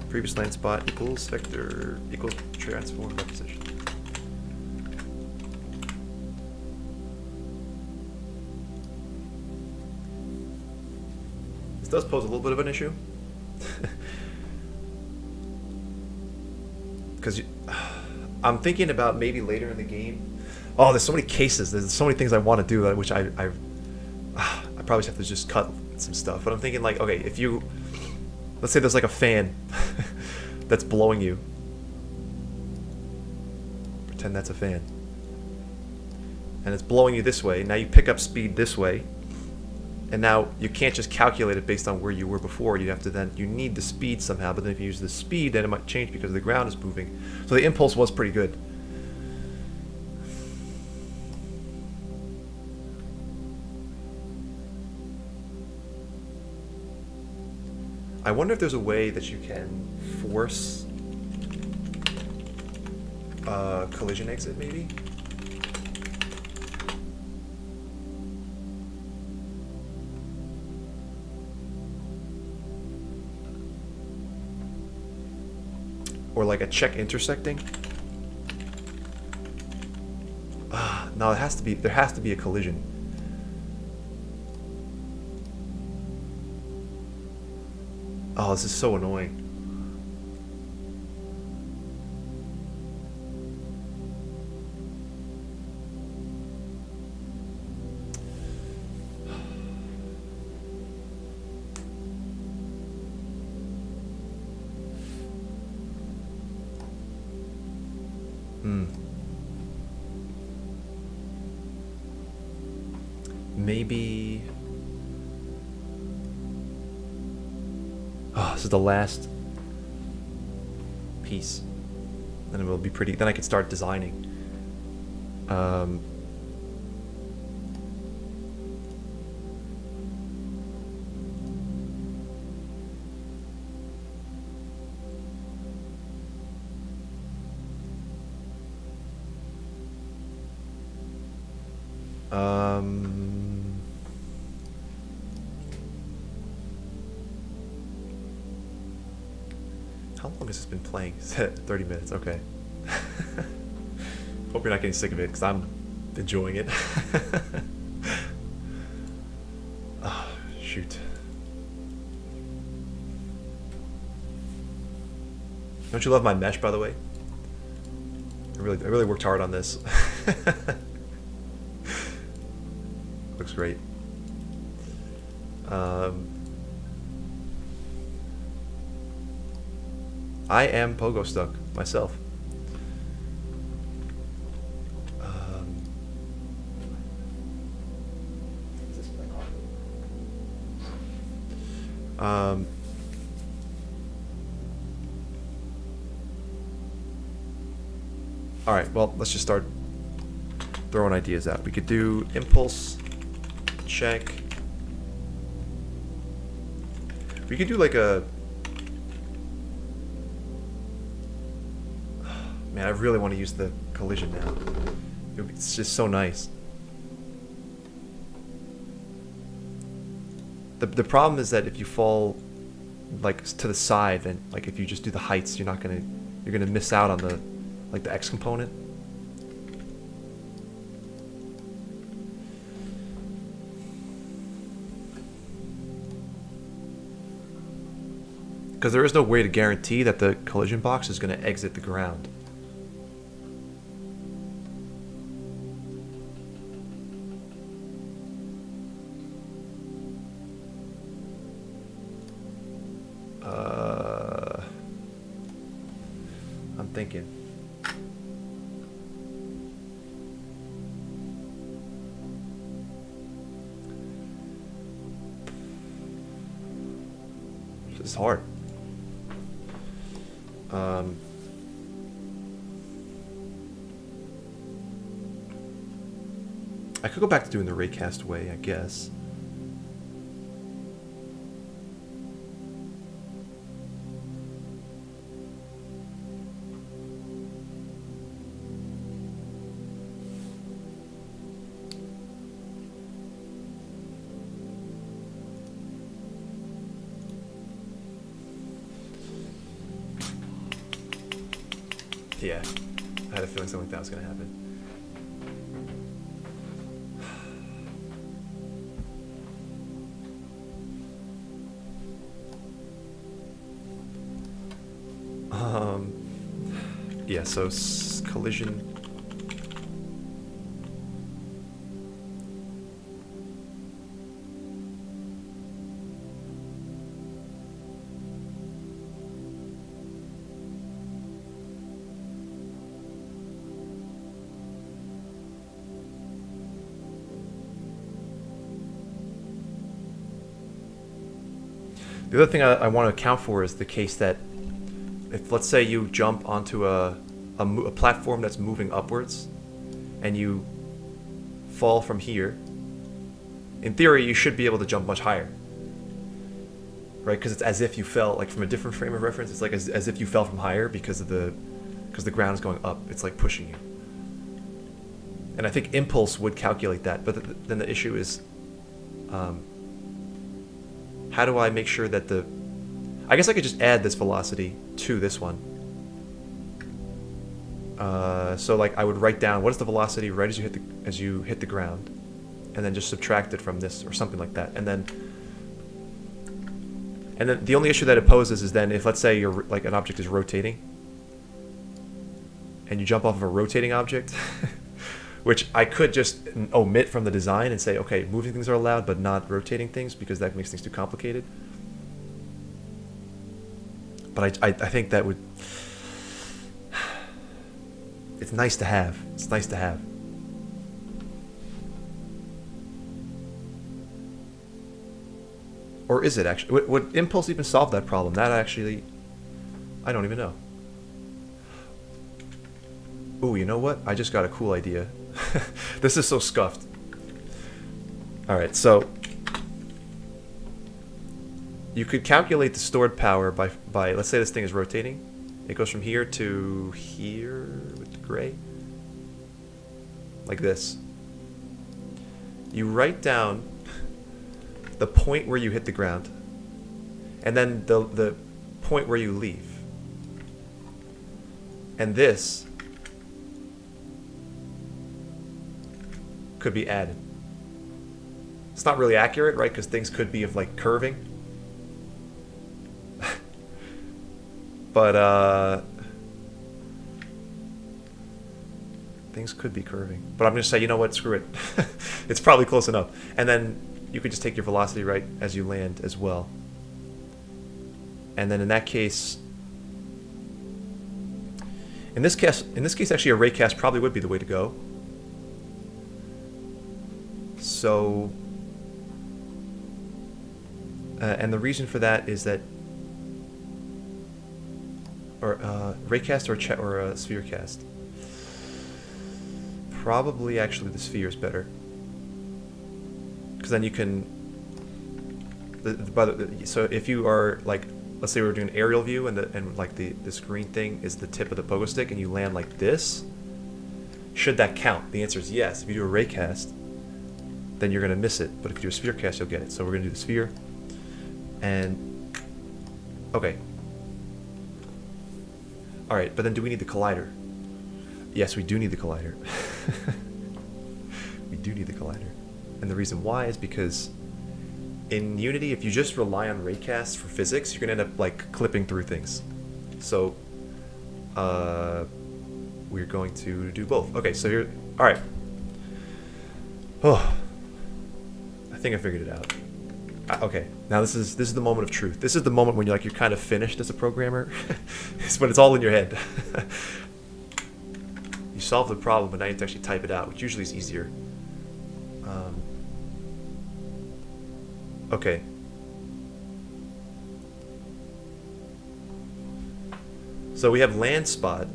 Previous land spot equals vector equals transform by position. This does pose a little bit of an issue. Because I'm thinking about maybe later in the game. Oh, there's so many cases. There's so many things I want to do, which I probably have to just cut some stuff. But I'm thinking like, okay, if you, let's say there's like a fan that's blowing you. Pretend that's a fan. And it's blowing you this way. Now you pick up speed this way. And now you can't just calculate it based on where you were before. You have to then, you need the speed somehow, but then if you use the speed, then it might change because the ground is moving. So the impulse was pretty good. I wonder if there's a way that you can force a collision exit, maybe? Or like a check intersecting. No, there has to be a collision. Oh, this is so annoying. Maybe... Oh, this is the last piece. Then it will be pretty... Then I can start designing. How long has this been playing? 30 minutes, okay. Hope you're not getting sick of it, because I'm enjoying it. Oh, shoot. Don't you love my mesh, by the way? I really worked hard on this. Looks great. I am pogo stuck myself. All right, well, let's just start throwing ideas out. We could do impulse, check. We could do like a... Man, I really want to use the collision now. It's just so nice. The problem is that if you fall like to the side, then like if you just do the heights, you're gonna miss out on the like the X component. Because there is no way to guarantee that the collision box is going to exit the ground. I'm thinking. This is hard. I could go back to doing the raycast way, I guess. Yeah, I had a feeling something like that was going to happen. Yeah, so collision. The other thing I want to account for is the case that if, let's say, you jump onto a platform that's moving upwards and you fall from here, in theory you should be able to jump much higher, right? Because it's as if you fell like from a different frame of reference. It's like as if you fell from higher because the ground is going up. It's like pushing you. And I think impulse would calculate that, but then the issue is how do I make sure that I guess I could just add this velocity to this one. So like I would write down what is the velocity right as you hit the ground, and then just subtract it from this or something like that. And then the only issue that it poses is then if, let's say, you're like an object is rotating and you jump off of a rotating object, which I could just omit from the design and say, okay, moving things are allowed but not rotating things, because that makes things too complicated. But I think that would... It's nice to have. It's nice to have. Or is it actually? Would impulse even solve that problem? That actually... I don't even know. Ooh, you know what? I just got a cool idea. This is so scuffed. Alright, so... You could calculate the stored power by let's say this thing is rotating. It goes from here to here with the gray. Like this. You write down the point where you hit the ground, and then the point where you leave. And this could be added. It's not really accurate, right? Because things could be of like curving. But things could be curving. But I'm gonna say, you know what, screw it. It's probably close enough. And then you could just take your velocity right as you land as well. And then in that case, in this case actually a raycast probably would be the way to go. So and the reason for that is that raycast or a sphere cast. Probably actually the sphere is better, because then you can. So if you are like, let's say we're doing an aerial view and like this green thing is the tip of the pogo stick and you land like this, should that count? The answer is yes. If you do a raycast, then you're gonna miss it. But if you do a sphere cast, you'll get it. So we're gonna do the sphere. And okay. All right, but then do we need the collider? Yes, we do need the collider. We do need the collider. And the reason why is because in Unity, if you just rely on raycasts for physics, you're gonna end up like clipping through things. So we're going to do both. Okay, so here, all right. Oh, I think I figured it out. Okay, now this is the moment of truth. This is the moment when you're kind of finished as a programmer. It's when it's all in your head. You solve the problem, but now you have to actually type it out, which usually is easier. Okay. So we have land spot.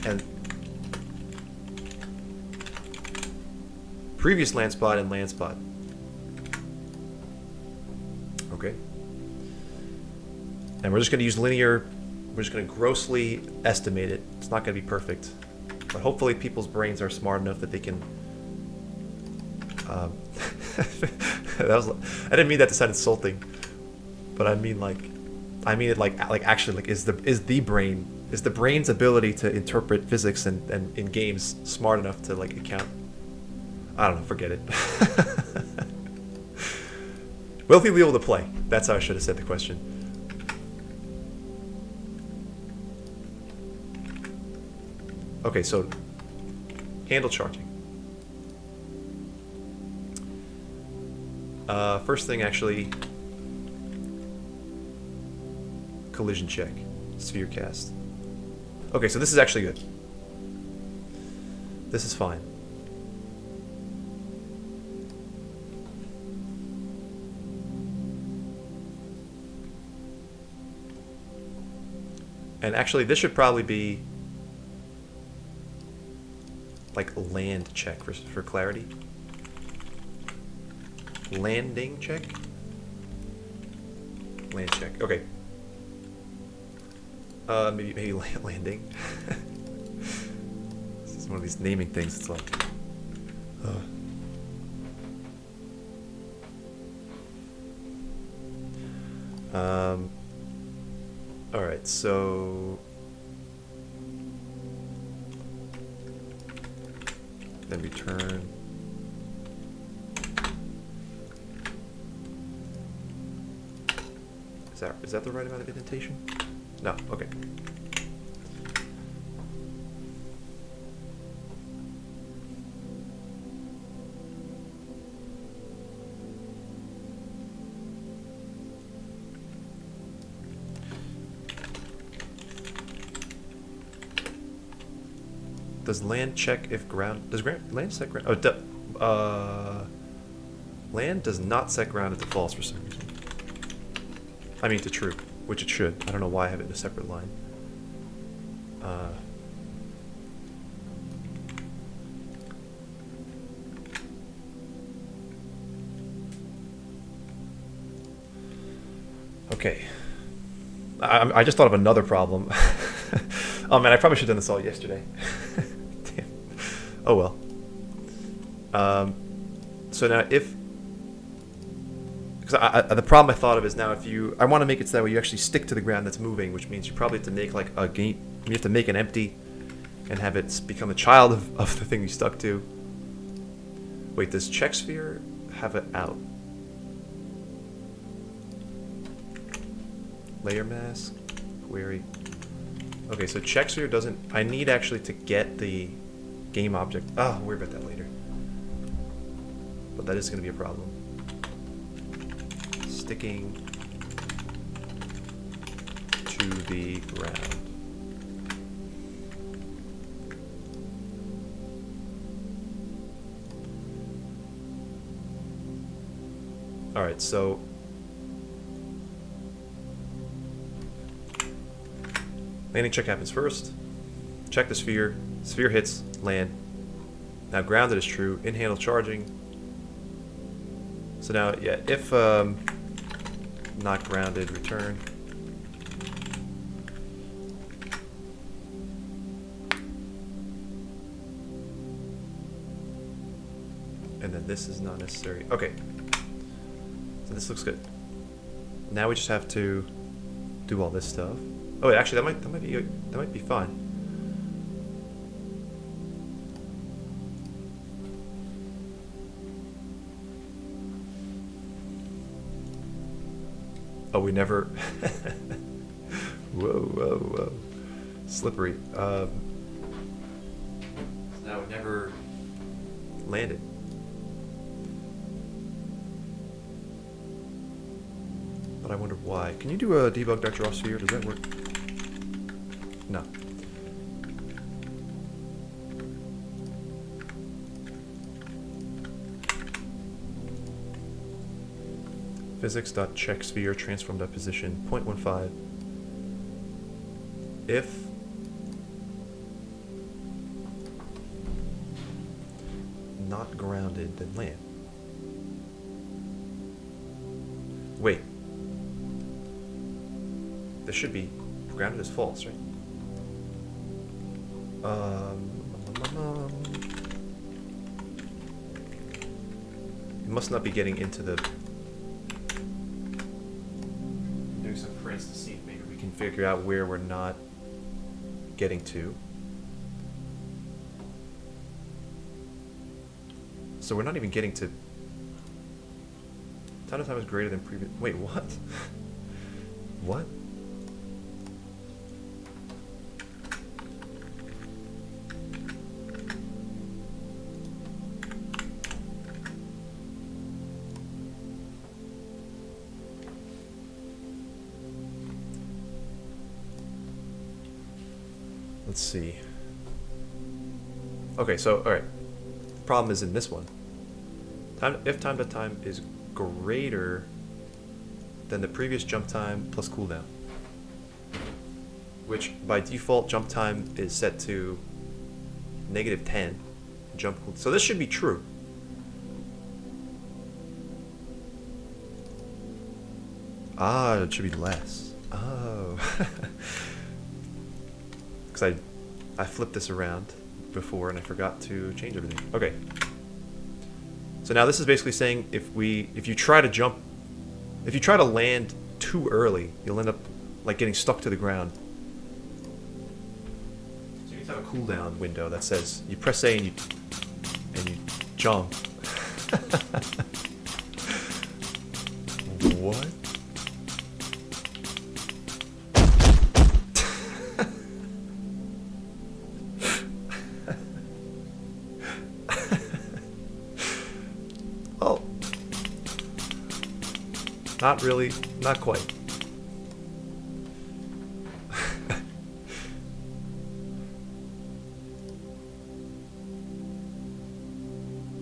And previous land spot and land spot. Okay. And we're just going to use linear. We're just going to grossly estimate it. It's not going to be perfect. But hopefully people's brains are smart enough that they can... I didn't mean that to sound insulting. But I mean it like actually like is the brain's ability to interpret physics and in games smart enough to like account. I don't know, forget it. Will people be able to play? That's how I should have said the question. Okay, so handle charging. First thing, actually, collision check, sphere cast. Okay, so this is actually good. This is fine. And actually, this should probably be like land check for clarity. Landing check? Land check. Okay. Maybe landing. This is one of these naming things. It's like... Alright, so... Then return... Is that the right amount of indentation? No, okay. Does land check if ground... Does land set ground... Oh, land does not set ground at defaults for some reason. I mean to true, which it should. I don't know why I have it in a separate line. Okay. I just thought of another problem. Oh man, I probably should have done this all yesterday. Damn. Oh well. So now if... Because the problem I thought of is now if you, I want to make it so that way you actually stick to the ground that's moving, which means you probably have to make like a game, you have to make an empty and have it become a child of the thing you stuck to. Wait, does check sphere have it out? Layer mask, query. Okay, so check sphere doesn't, I need actually to get the game object. Oh, I'll worry about that later. But that is going to be a problem. Sticking to the ground. Alright, so landing check happens first. Check the sphere. Sphere hits, land. Now grounded is true. In handle charging. So now, yeah, if not grounded, return. And then this is not necessary. Okay. So this looks good. Now we just have to do all this stuff. Oh, wait, actually, that might be fine. Oh, we never. Whoa, whoa, whoa! Slippery. Now it never landed. But I wonder why. Can you do a debug Dr. Off sphere? Does that work? No. Physics.check sphere transform.position 0.15. If not grounded, then land. Wait. This should be grounded as false, right? It must not be getting into the. Doing some prints to see if maybe we can figure out where we're not getting to. So we're not even getting to. Time to time is greater than previous. Wait, what? What? Let's see. Okay, so all right. Problem is in this one. If time to time is greater than the previous jump time plus cooldown, which by default jump time is set to -10. Jump cool. So this should be true. Ah, it should be less. Oh. Because I flipped this around before and I forgot to change everything. Okay. So now this is basically saying if you try to land too early, you'll end up like getting stuck to the ground. So you need to have a cooldown window that says you press A and you jump. What? Oh. Not really, not quite.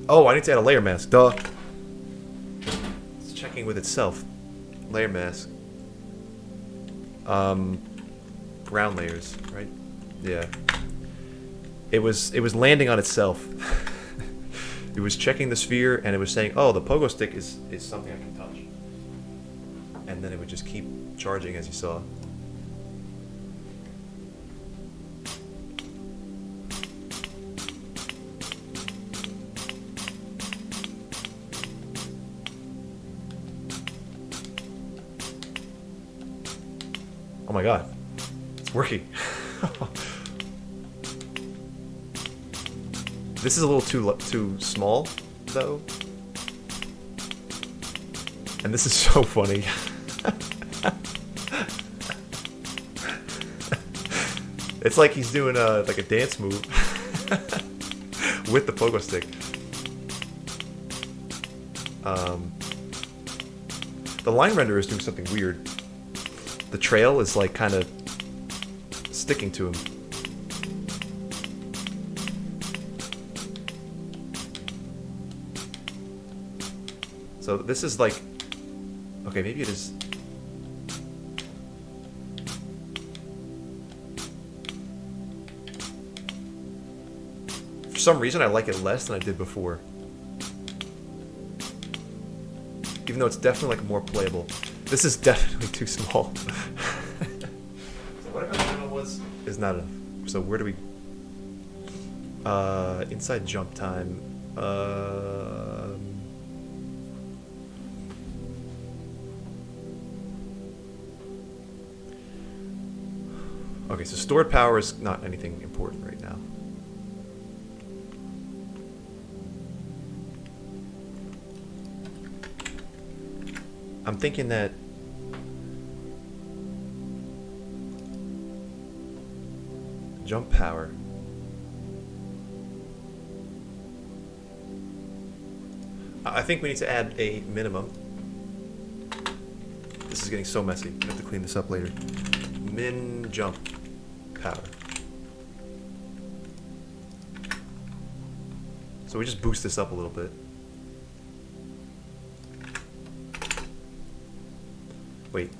Oh, I need to add a layer mask, duh. It's checking with itself. Layer mask. Ground layers, right? Yeah. It was landing on itself. It was checking the sphere and it was saying, oh, the pogo stick is something I can touch. And then it would just keep charging as you saw. Oh my god. It's working. This is a little too small, though. And this is so funny. It's like he's doing like a dance move with the pogo stick. The line render is doing something weird. The trail is like kind of sticking to him. So this is like, okay, maybe it is. For some reason, I like it less than I did before. Even though it's definitely like more playable. This is definitely too small. So whatever the minimum was is not enough. So where do we? Inside jump time. Okay, so stored power is not anything important right now. I'm thinking that jump power. I think we need to add a minimum. This is getting so messy. I have to clean this up later. Min jump power. So we just boost this up a little bit. Wait.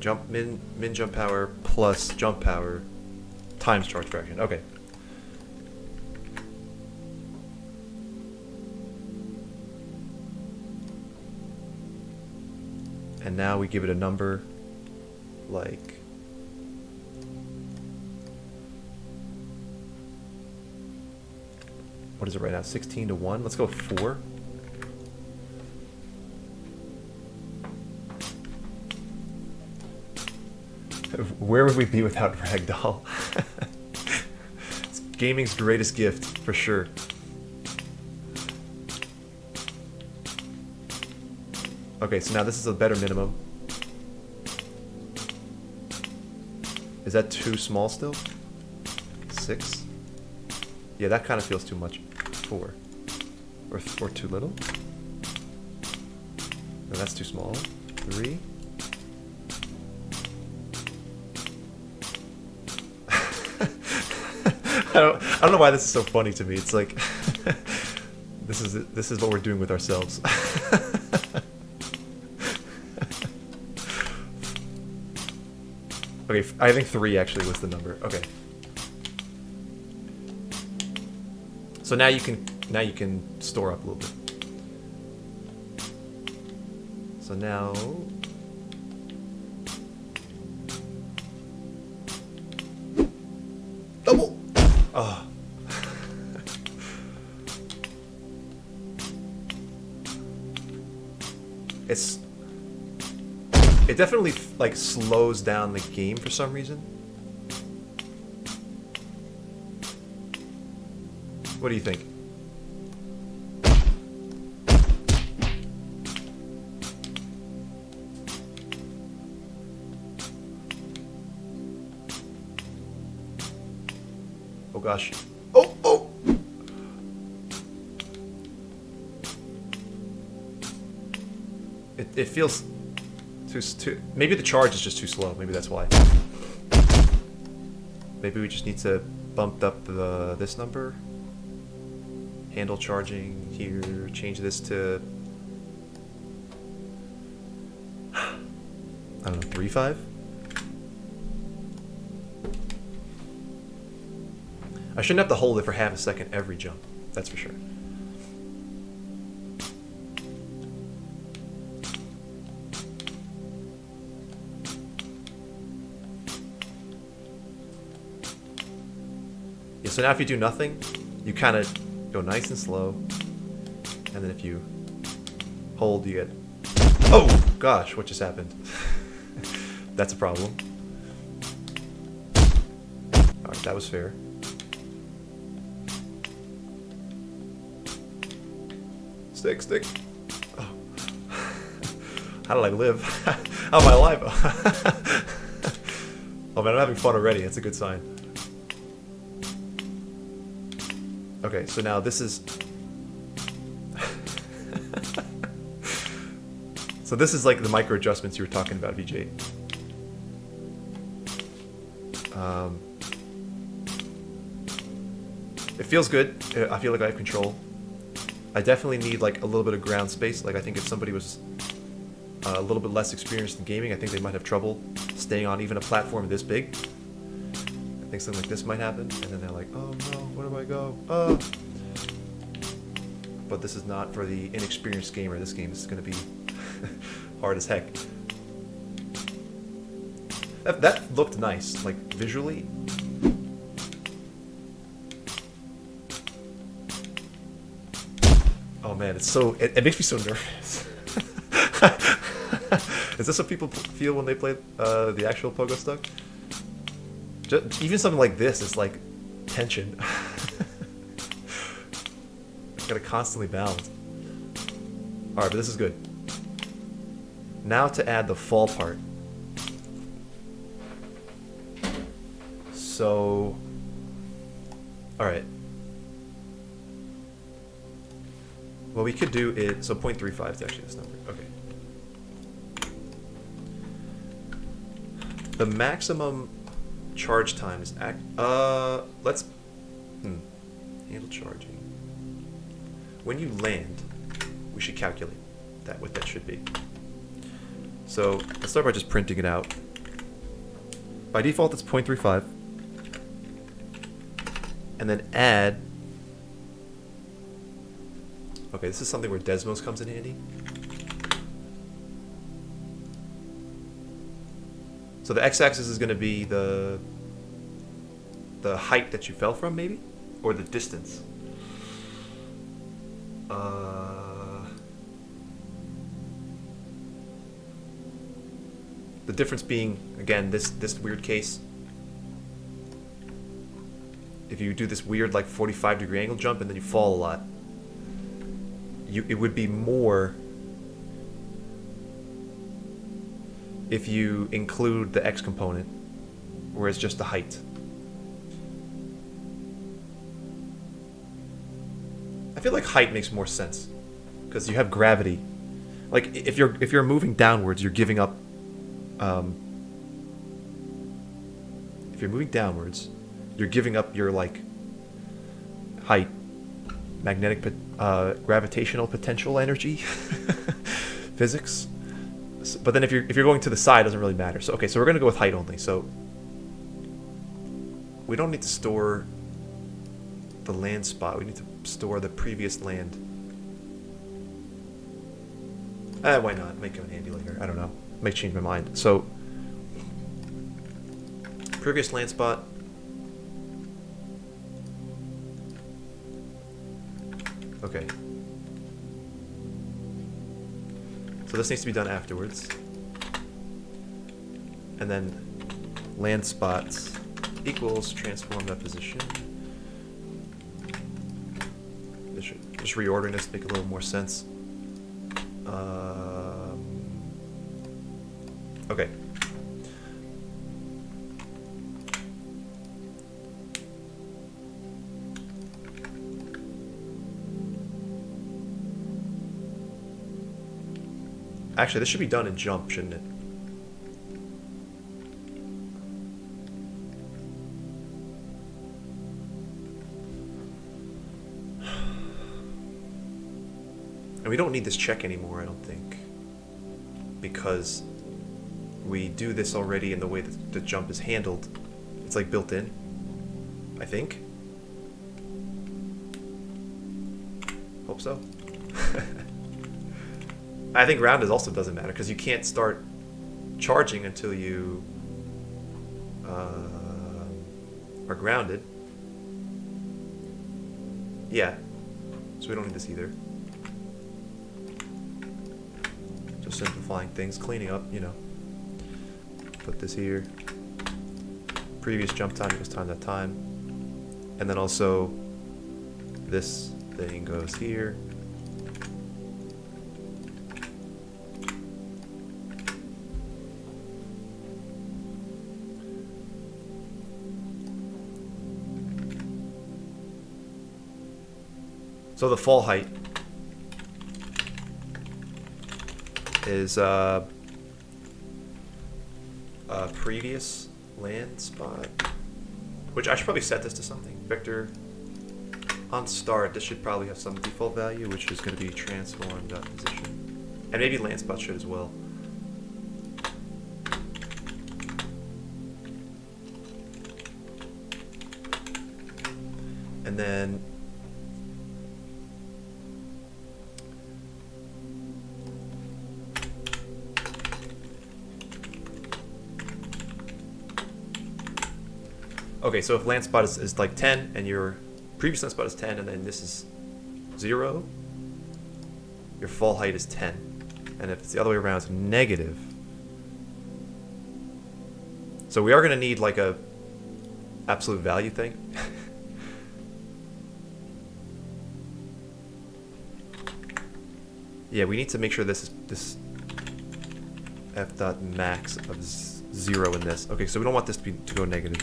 Jump min jump power plus jump power times charge fraction. Okay. And now we give it a number like what is it right now? 16 to 1. Let's go with 4. Where would we be without Ragdoll? It's gaming's greatest gift, for sure. Okay, so now this is a better minimum. Is that too small still? 6? Yeah, that kind of feels too much. 4. Or too little? No, that's too small. 3? I don't know why this is so funny to me. It's like this is what we're doing with ourselves. Okay, I think 3 actually was the number. Okay. So now you can store up a little bit. So now double. Oh. It definitely like slows down the game for some reason. What do you think? Oh gosh. Oh! It feels too. Maybe the charge is just too slow. Maybe that's why. Maybe we just need to bump up this number. Handle charging here. Change this to I don't know, 3.5. I shouldn't have to hold it for half a second every jump. That's for sure. Yeah, so now if you do nothing, you kind of go nice and slow. And then if you hold, you get... Oh, gosh, what just happened? That's a problem. That was fair. Stick, stick. Oh. How did I live? How am I alive? Oh man, I'm having fun already. That's a good sign. Okay, so now this is... So this is like the micro adjustments you were talking about, VJ. It feels good. I feel like I have control. I definitely need like a little bit of ground space. Like I think if somebody was a little bit less experienced in gaming, I think they might have trouble staying on even a platform this big. I think something like this might happen, and then they're like, oh no, where do I go? Oh. But this is not for the inexperienced gamer. This game is going to be hard as heck. That looked nice, like visually. Oh man, it's so it makes me so nervous. Is this what people feel when they play the actual Pogo Stuck? Even something like this is like tension. Gotta constantly balance. Alright, but this is good. Now to add the fall part. So... Alright. What we could do is... So 0.35 is actually this number. Okay. The maximum charge time is... let's... Handle charging. When you land, we should calculate what that should be. So let's start by just printing it out. By default, it's 0.35. And then add... Okay, this is something where Desmos comes in handy. So the x-axis is going to be the height that you fell from, maybe? Or the distance. The difference being, again, this weird case. If you do this weird, like 45-degree angle jump and then you fall a lot, it would be more if you include the x component, whereas just the height. I feel like height makes more sense because you have gravity. Like if you're moving downwards, you're giving up. If you're moving downwards, you're giving up your like height, magnetic, gravitational potential energy, physics. But then if you're going to the side, it doesn't really matter. So okay, so we're gonna go with height only. So we don't need to store the land spot. We need to store the previous land. Why not? Might come in handy later. I don't know. Might change my mind. So previous land spot. Okay. So this needs to be done afterwards. And then land spots equals transform that position. Just reordering this to make a little more sense. Okay. Actually, this should be done in jump, shouldn't it? And we don't need this check anymore, I don't think. Because we do this already in the way that the jump is handled. It's like built in, I think. Hope so. I think ground also doesn't matter because you can't start charging until you are grounded. Yeah, so we don't need this either. Just simplifying things, cleaning up, you know. Put this here. previous jump time equals time that time. And then also this thing goes here. So the fall height is previous land spot, which I should probably set this to something. Vector on start, this should probably have some default value, which is going to be transform.position, and maybe land spot should as well. And then okay, so if land spot is like 10 and your previous land spot is 10 and then this is 0, your fall height is 10. And if it's the other way around, it's negative. So we are going to need like a absolute value thing. Yeah, we need to make sure this is this f dot max of 0 in this. Okay, so we don't want this to go negative.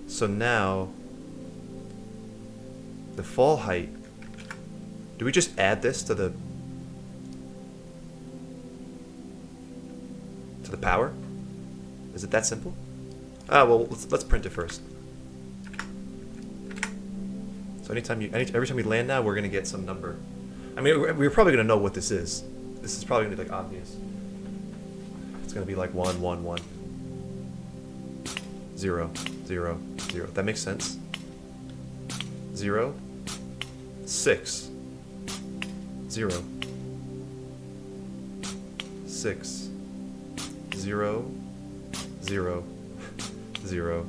So now the fall height, do we just add this to the power? Is it that simple? Ah, well, let's print it first. So every time we land now, we're gonna get some number. I mean, we're probably gonna know what this is. This is probably gonna be like obvious. It's gonna be like 1, 1, 1, 0, 0, 0. That makes sense. 0, 6, 0, 6, 0, 0, 0.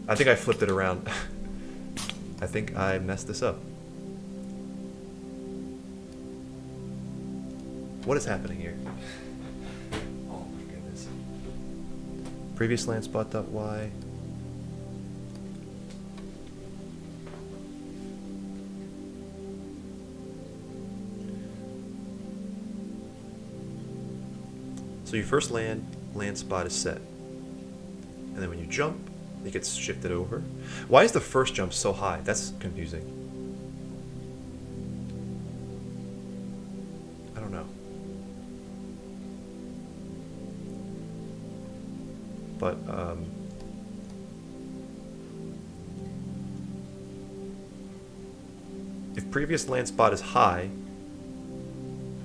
I think I flipped it around. I think I messed this up. What is happening here? Oh my goodness. Previous land spot.y. So your first land spot is set. And then when you jump, it gets shifted over. Why is the first jump so high? That's confusing. I don't know. But, if previous land spot is high...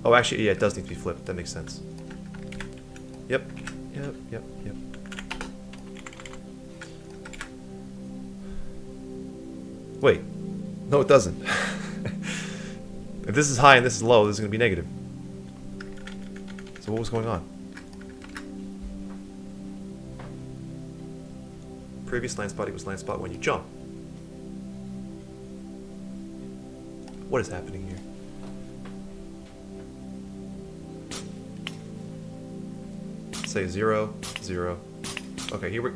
Oh, actually, yeah, it does need to be flipped. That makes sense. Yep. Wait. No, it doesn't. If this is high and this is low, this is going to be negative. So what was going on? Previous land spot equals land spot when you jump. What is happening here? Say 0, 0. Okay, here we...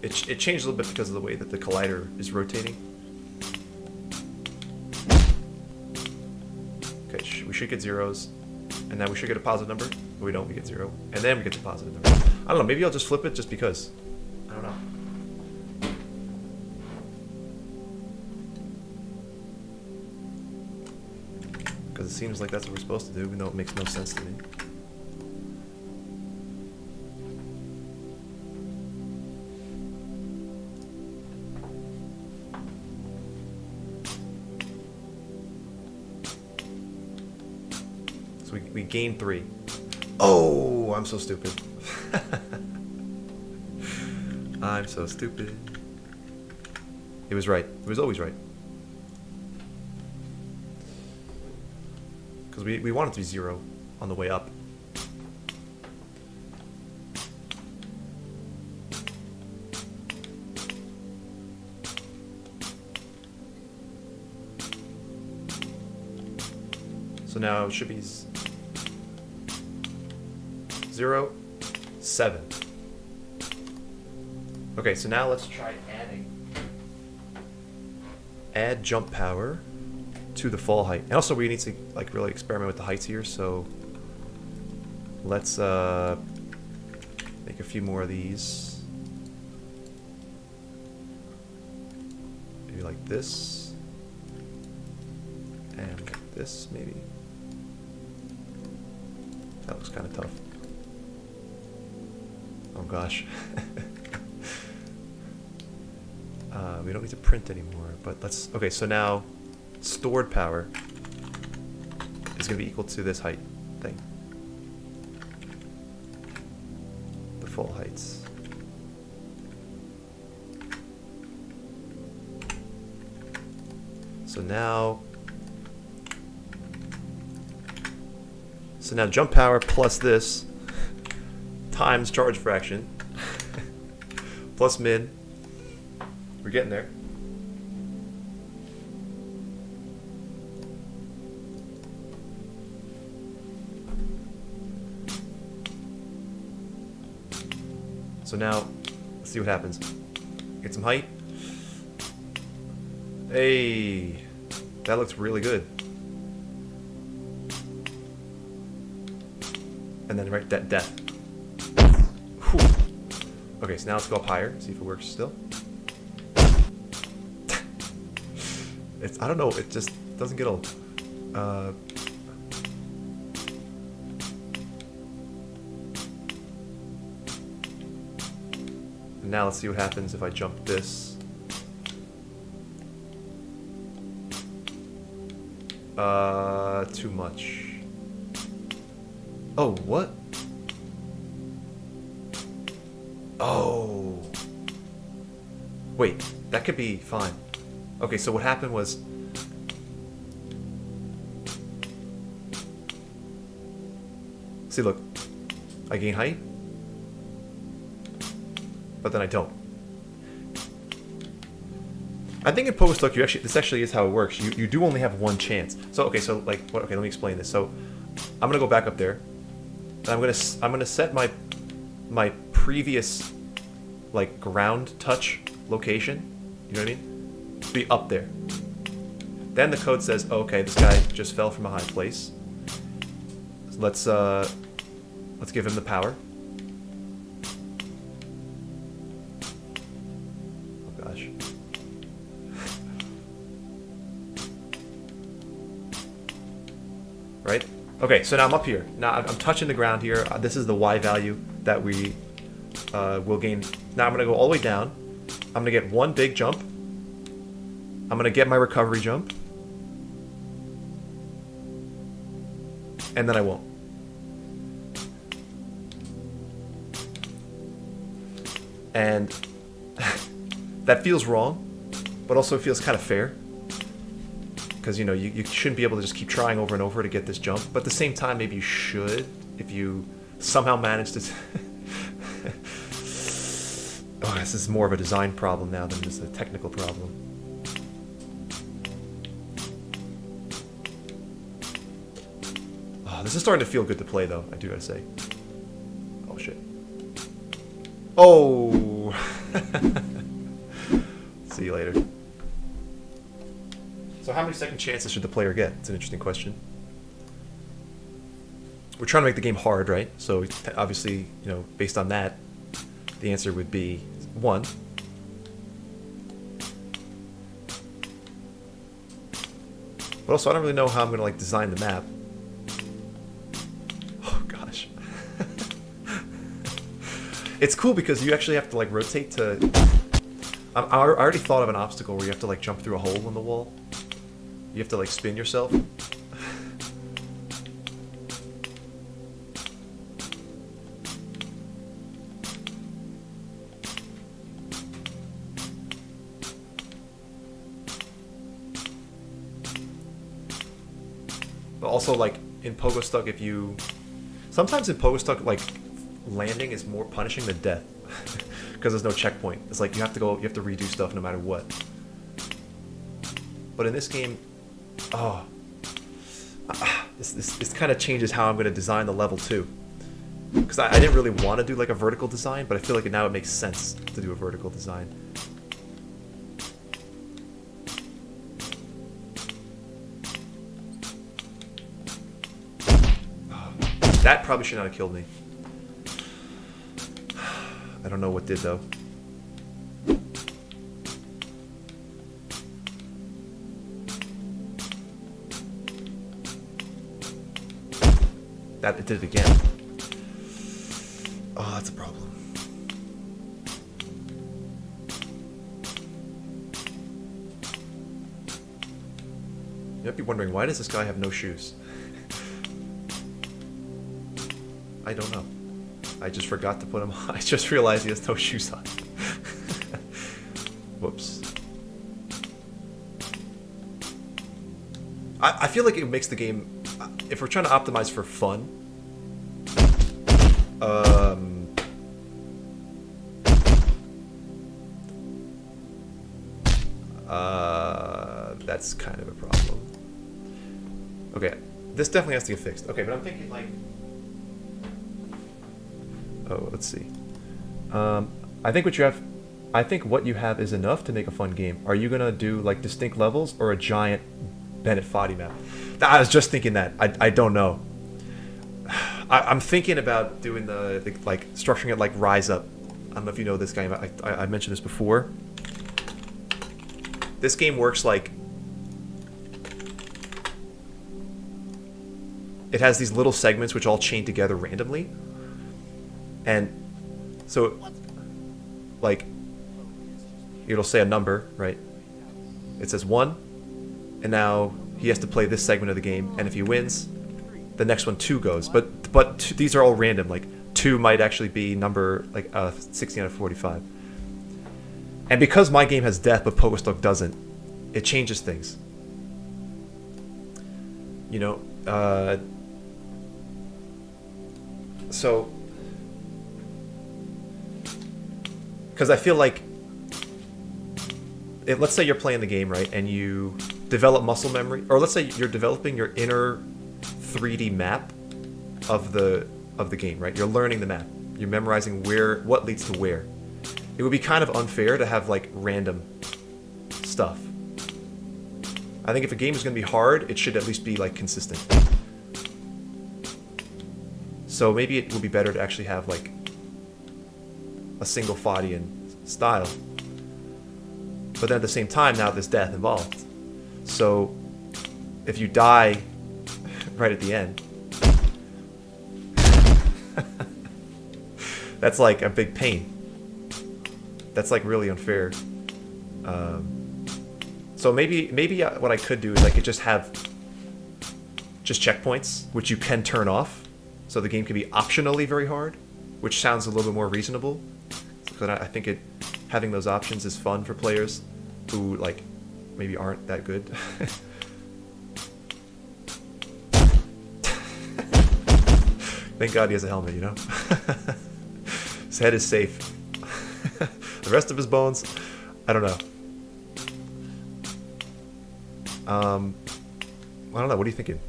It changed a little bit because of the way that the collider is rotating. Okay, we should get zeros. And now we should get a positive number. But we don't, we get 0. And then we get the positive number. I don't know, maybe I'll just flip it just because. I don't know. Because it seems like that's what we're supposed to do, even though it makes no sense to me. So we gain 3. Oh, I'm so stupid. I'm so stupid. It was right. It was always right. Because we want it to be 0 on the way up. So now it should be 0, 7. Okay, so now let's try adding. Add jump power to the fall height. And also we need to like really experiment with the heights here, so let's make a few more of these. Maybe like this. And like this, maybe. That looks kind of tough. Oh gosh. We don't need to print anymore, but let's... Okay, so now stored power is going to be equal to this height thing. The full heights. So now jump power plus this times charge fraction plus min. We're getting there. So now, let's see what happens. Get some height. Hey, that looks really good. And then right, that depth. Whew. Okay, so now let's go up higher, see if it works still. I don't know, it just doesn't get old. Now let's see what happens if I jump this. Too much. Oh, what? Oh. Wait, that could be fine. Okay, so what happened was... See, look. I gain height. But then I don't. I think in Pogostuck, this actually is how it works. You do only have one chance. So, okay, so, like... Okay, let me explain this. So, I'm gonna go back up there. And I'm gonna set my previous, like, ground touch location. You know what I mean? Be up there. Then the code says, oh, okay, this guy just fell from a high place. So let's give him the power. Oh gosh. Right? Okay, so now I'm up here. Now I'm touching the ground here. This is the Y value that we will gain. Now I'm gonna go all the way down. I'm gonna get one big jump. I'm gonna get my recovery jump. And then I won't. And that feels wrong, but also feels kind of fair. Because, you know, you shouldn't be able to just keep trying over and over to get this jump. But at the same time, maybe you should if you somehow manage to... Oh, this is more of a design problem now than just a technical problem. Oh, this is starting to feel good to play, though, I do gotta say. Oh, shit. Oh! See you later. So how many second chances should the player get? It's an interesting question. We're trying to make the game hard, right? So obviously, you know, based on that, the answer would be 1. But also, I don't really know how I'm going to, like, design the map. Oh, gosh. It's cool because you actually have to, like, rotate to... I already thought of an obstacle where you have to, like, jump through a hole in the wall. You have to, like, spin yourself. But also, like, in Pogostuck, if you... Sometimes in Pogostuck, like, landing is more punishing than death. Because there's no checkpoint. It's like you have to redo stuff no matter what. But in this game... Oh. This kind of changes how I'm going to design the level, too. Because I didn't really want to do like a vertical design, but I feel like now it makes sense to do a vertical design. That probably should not have killed me. I don't know what did though. That it did it again. Oh, that's a problem. You might be wondering, why does this guy have no shoes? I don't know. I just forgot to put him on. I just realized he has no shoes on. Whoops. I feel like it makes the game, if we're trying to optimize for fun, that's kind of a problem. Okay, this definitely has to get fixed. Okay, but I'm thinking like, oh, let's see. I think what you have is enough to make a fun game. Are you gonna do like distinct levels or a giant Bennett Foddy map? I was just thinking that. I don't know. I'm thinking about doing the like structuring it like Rise Up. I don't know if you know this game. I mentioned this before. This game works like it has these little segments which all chain together randomly, and so like it'll say a number, right? It says 1, and now he has to play this segment of the game, and if he wins, the next one 2 goes. But these are all random. Like 2 might actually be number like 16 out of 45. And because my game has death but Pokestock doesn't, it changes things. You know, so because I feel like let's say you're playing the game, right, and you develop muscle memory, or let's say you're developing your inner 3D map of the game, right? You're learning the map. You're memorizing what leads to where. It would be kind of unfair to have like random stuff. I think if a game is going to be hard, it should at least be like consistent. So maybe it would be better to actually have like a single Foddian style. But then at the same time, now there's death involved. So if you die right at the end, that's like a big pain. That's like really unfair. So maybe what I could do is I could just have checkpoints, which you can turn off, so the game can be optionally very hard, which sounds a little bit more reasonable. But I think having those options is fun for players who like maybe aren't that good. Thank God he has a helmet, you know? His head is safe. The rest of his bones, I don't know. I don't know, what are you thinking?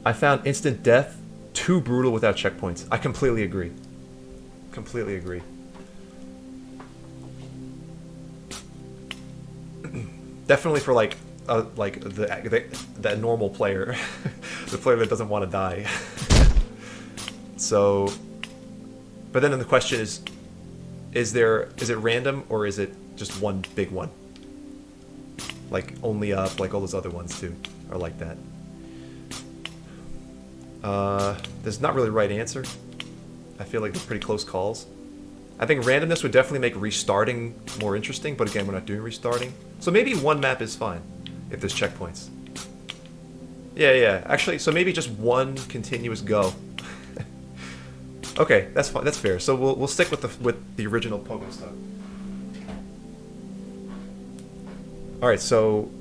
I found instant death too brutal without checkpoints. I completely agree. Completely agree. Definitely for like the normal player, the player that doesn't want to die. So, but then the question is it random or is it just one big one? Like only up, like all those other ones too, are like that. There's not really a right answer. I feel like they're pretty close calls. I think randomness would definitely make restarting more interesting, but again, we're not doing restarting. So maybe one map is fine if there's checkpoints. Yeah. Actually, so maybe just one continuous go. Okay, that's fine. That's fair. So we'll stick with the original Pokestock. All right. So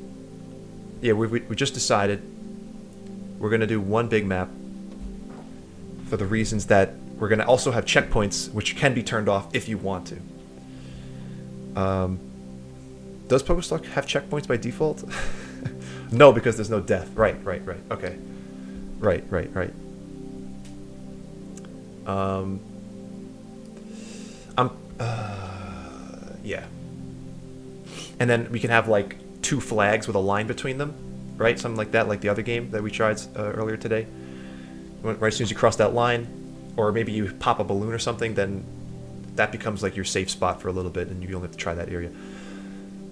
yeah, we just decided we're gonna do one big map for the reasons that we're gonna also have checkpoints which can be turned off if you want to. Does Pokestock have checkpoints by default? No, because there's no death. Right. Okay. Right. Yeah. And then we can have like 2 flags with a line between them, right? Something like that, like the other game that we tried earlier today. Right as soon as you cross that line, or maybe you pop a balloon or something, then that becomes like your safe spot for a little bit, and you only have to try that area.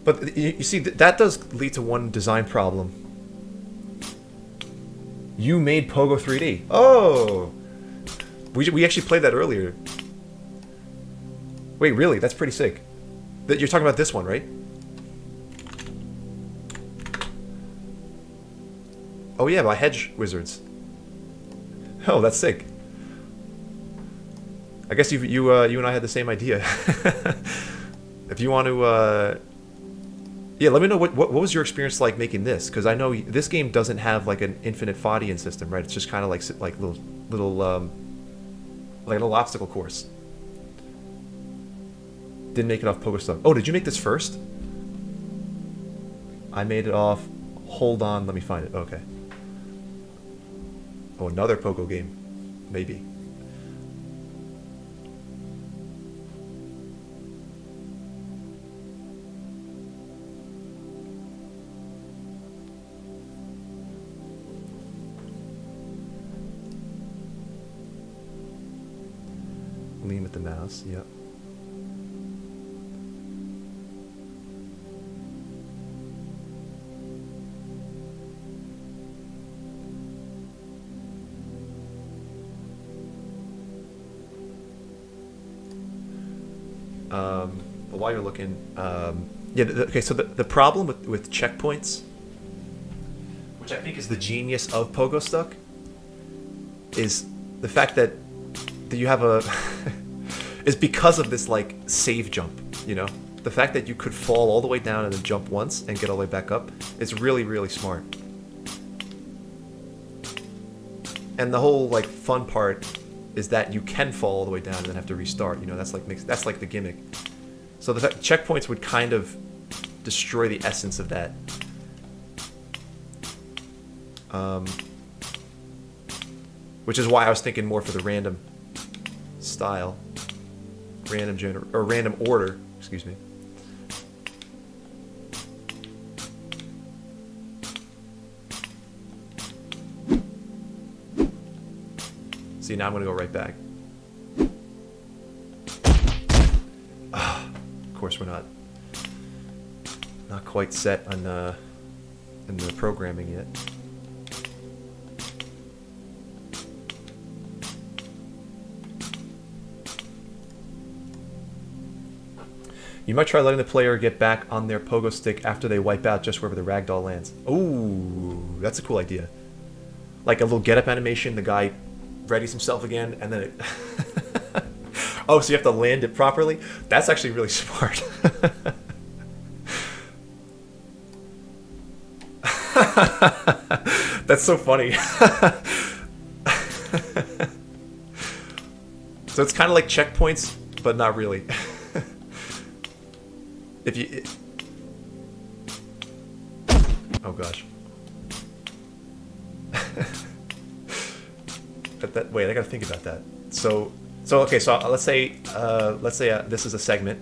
But you see, that does lead to one design problem. You made Pogo 3D. Oh! We actually played that earlier. Wait, really? That's pretty sick. You're talking about this one, right? Oh yeah, by Hedge Wizards. Oh, that's sick. I guess you and I had the same idea. If you want to, yeah, let me know what was your experience like making this? Because I know this game doesn't have like an infinite Fadian system, right? It's just kind of like like a little obstacle course. Didn't make it off Pogo Stuck. Oh, did you make this first? I made it off. Hold on, let me find it. Okay. Oh, another Pogo game, maybe. Lean with the mouse, yep. But while you're looking, yeah, okay, so the problem with checkpoints, which I think is the genius of Pogo Stuck, is the fact that you have a is because of this like save jump, you know? The fact that you could fall all the way down and then jump once and get all the way back up is really, really smart. And the whole like fun part is that you can fall all the way down and then have to restart, you know? That's like the gimmick. So the checkpoints would kind of destroy the essence of that. Which is why I was thinking more for the random style, random order, excuse me. See, now I'm gonna go right back. Of course, we're not quite set on in the programming yet. You might try letting the player get back on their pogo stick after they wipe out just wherever the ragdoll lands. Ooh, that's a cool idea. Like a little get-up animation, the guy readies himself again, and then it... Oh, so you have to land it properly? That's actually really smart. That's so funny. So it's kind of like checkpoints, but not really. If you... Oh gosh. Wait, I gotta think about that. So okay, so let's say this is a segment.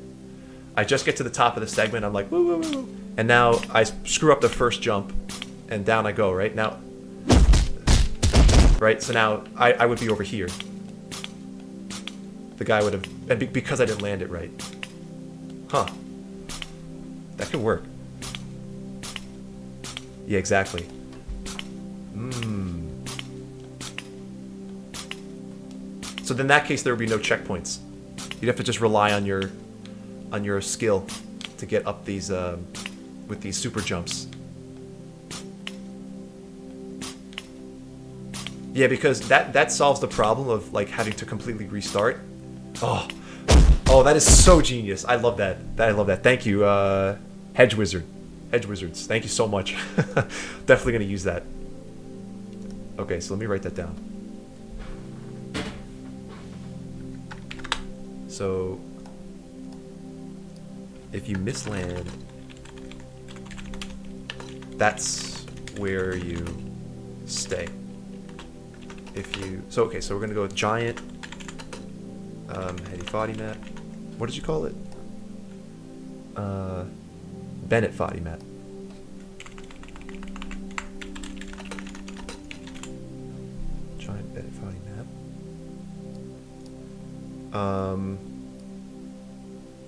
I just get to the top of the segment, I'm like, woo, woo, woo, woo. And now I screw up the first jump, and down I go, right? Now, right? So now I would be over here. The guy would have, and because I didn't land it right. Huh. That could work. Yeah, exactly. So then in that case, there would be no checkpoints. You'd have to just rely on your skill to get up these with these super jumps. Yeah, because that solves the problem of like having to completely restart. Oh, that is so genius. I love that. I love that. Thank you, Hedge Wizards. Thank you so much. Definitely gonna use that. Okay, so let me write that down. So, if you misland, that's where you stay. If you so we're gonna go with giant Hedi Fadi map. What did you call it? Bennett Fadi map. Giant Bennett Fadi map.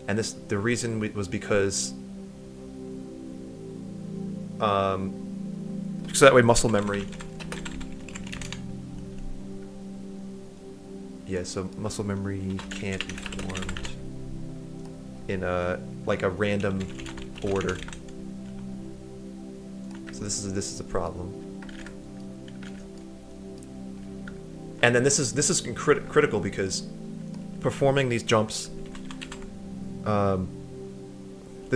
And the reason was because so that way muscle memory. Yeah, so muscle memory can't be formed in a random order. So this is a problem. And then this is critical because performing these jumps, the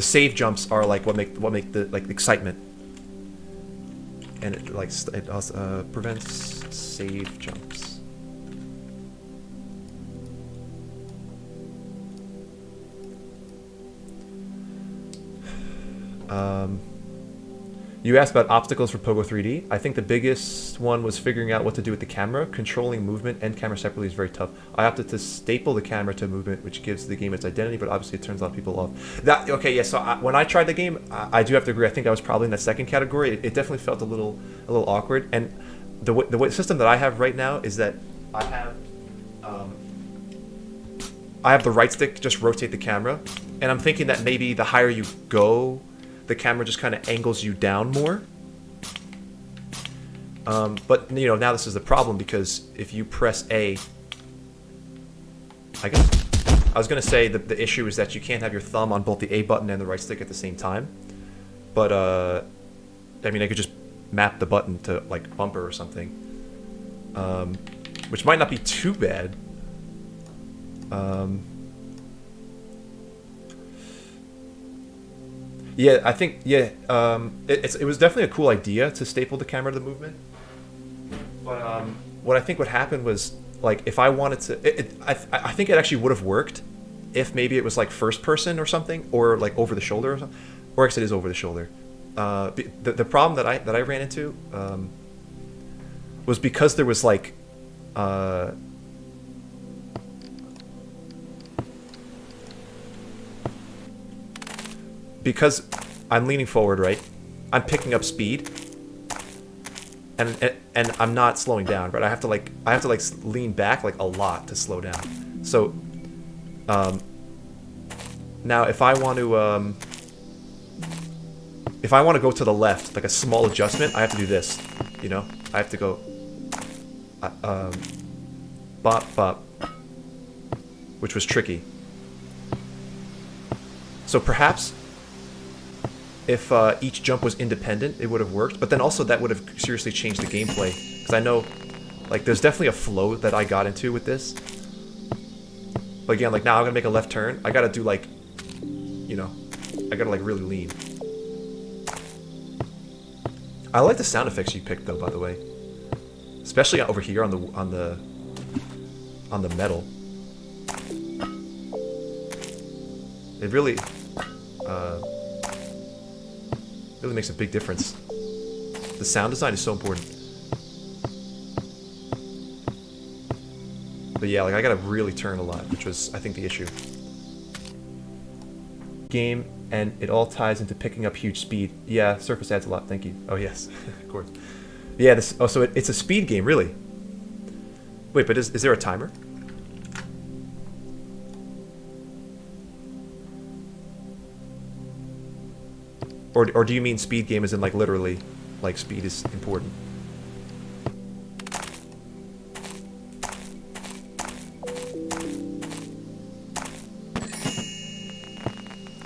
save jumps are like what make the excitement, and it also prevents save jumps. You asked about obstacles for Pogo 3D. I think the biggest one was figuring out what to do with the camera. Controlling movement and camera separately is very tough. I opted to staple the camera to movement, which gives the game its identity, but obviously it turns a lot of people off. So when I tried the game, I do have to agree. I think I was probably in that second category. It definitely felt a little awkward. And the system that I have right now is that I have the right stick just rotate the camera, and I'm thinking that maybe the higher you go, the camera just kind of angles you down more. But now this is the problem, because if you press A, I was gonna say that the issue is that you can't have your thumb on both the A button and the right stick at the same time. But I could just map the button to like bumper or something, which might not be too bad. Yeah, I think it was definitely a cool idea to staple the camera to the movement. But what I think would happen was, like, if I wanted to, I think it actually would have worked if maybe it was like first person or something, or like over the shoulder or something, or actually it is over the shoulder. The problem that I ran into was because there was like because I'm leaning forward, right? I'm picking up speed, and I'm not slowing down, right? I have to lean back like a lot to slow down. So now if I want to go to the left, like a small adjustment, I have to do this. I have to go bop bop, which was tricky. So perhaps if each jump was independent, it would have worked. But then also that would have seriously changed the gameplay, because I know, like, there's definitely a flow that I got into with this. But again, like, now I'm gonna make a left turn. I gotta do like, I gotta like really lean. I like the sound effects you picked though, by the way, especially over here on the metal. It really makes a big difference. The sound design is so important. But yeah, like, I gotta really turn a lot, which was, I think, the issue. Game, and it all ties into picking up huge speed. Yeah, Surface adds a lot, thank you. Oh yes, of course. Yeah, so it's a speed game, really. Wait, but is there a timer? Or do you mean speed game as in, like, literally, like, speed is important?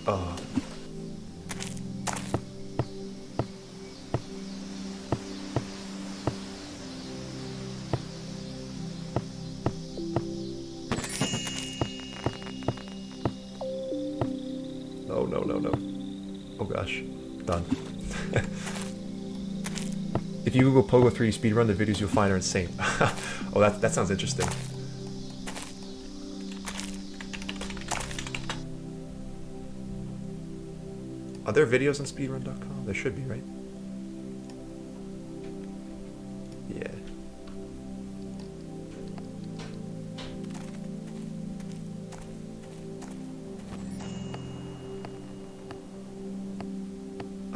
Oh. Oh, no. Oh gosh. Done. If you Google Pogo 3D speedrun, the videos you'll find are insane. Oh, that sounds interesting. Are there videos on speedrun.com? There should be, right?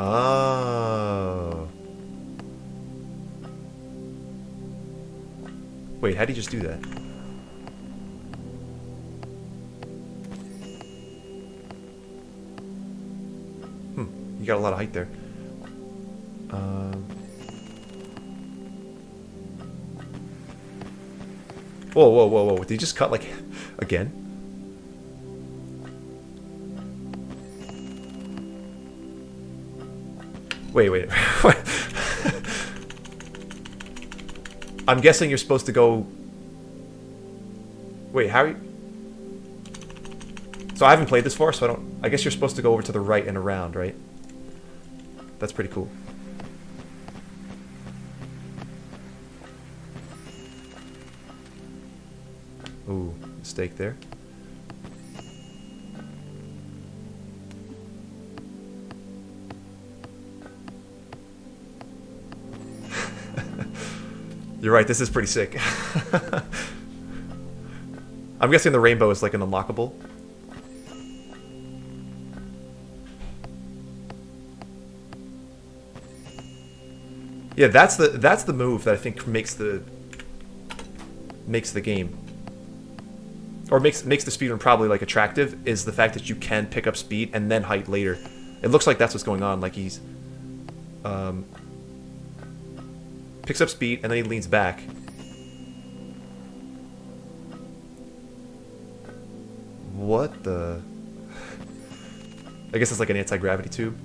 Oh. Wait, how do you just do that? You got a lot of height there. Whoa, whoa, whoa, whoa. Did he just cut, like, again? Wait, wait. I'm guessing you're supposed to go... Wait, how are you... So I haven't played this before, so I don't... I guess you're supposed to go over to the right and around, right? That's pretty cool. Ooh, mistake there. You're right, this is pretty sick. I'm guessing the rainbow is like an unlockable. Yeah, that's the move that I think makes the game, or makes the speedrun probably like attractive, is the fact that you can pick up speed and then height later. It looks like that's what's going on. Like he's picks up speed and then he leans back. What the? I guess it's like an anti-gravity tube.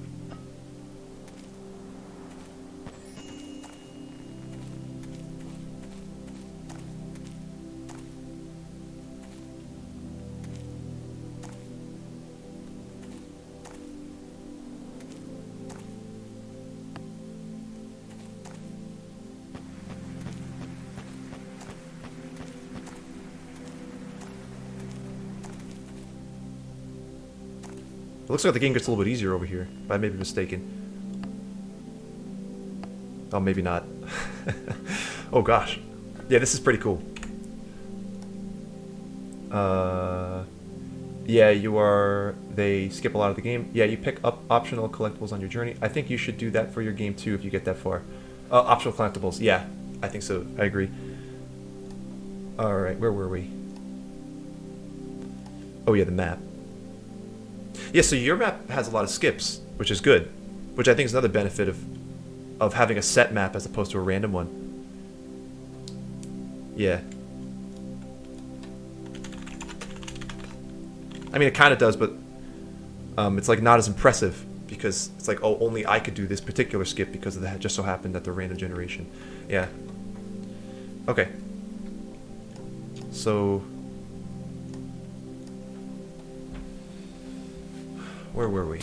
It looks like the game gets a little bit easier over here, but I may be mistaken. Oh, maybe not. Oh gosh. Yeah, this is pretty cool. Yeah, you are... They skip a lot of the game. Yeah, you pick up optional collectibles on your journey. I think you should do that for your game too if you get that far. Optional collectibles. Yeah, I think so. I agree. Alright, where were we? Oh yeah, the map. Yeah, so your map has a lot of skips, which is good. Which I think is another benefit of having a set map as opposed to a random one. Yeah. I mean, it kind of does, but it's like not as impressive because it's like, oh, only I could do this particular skip because of that. Just so happened that the random generation. Yeah. Okay. So... where were we?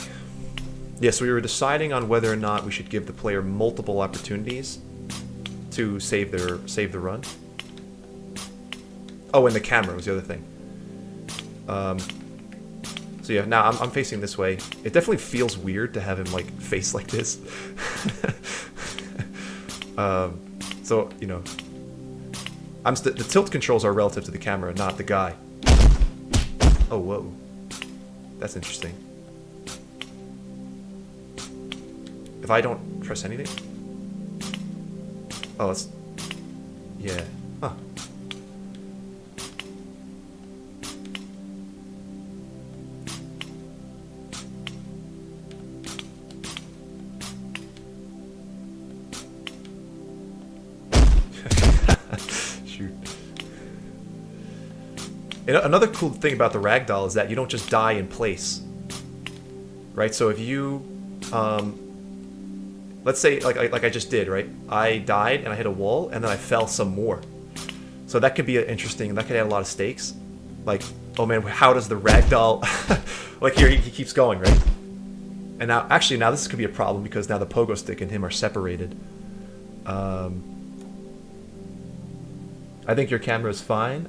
Yeah, so we were deciding on whether or not we should give the player multiple opportunities to save the run. Oh, and the camera was the other thing. So yeah, now I'm facing this way. It definitely feels weird to have him like face like this. So you know, the tilt controls are relative to the camera, not the guy. Oh whoa, that's interesting. If I don't press anything? Oh, it's... yeah. Huh. Shoot. And another cool thing about the ragdoll is that you don't just die in place. Right? So if you... let's say, like I just did, right? I died and I hit a wall, and then I fell some more. So that could be interesting. That could add a lot of stakes. Like, oh man, how does the ragdoll... like here, he keeps going, right? And now, actually, now this could be a problem because now the pogo stick and him are separated. I think your camera is fine.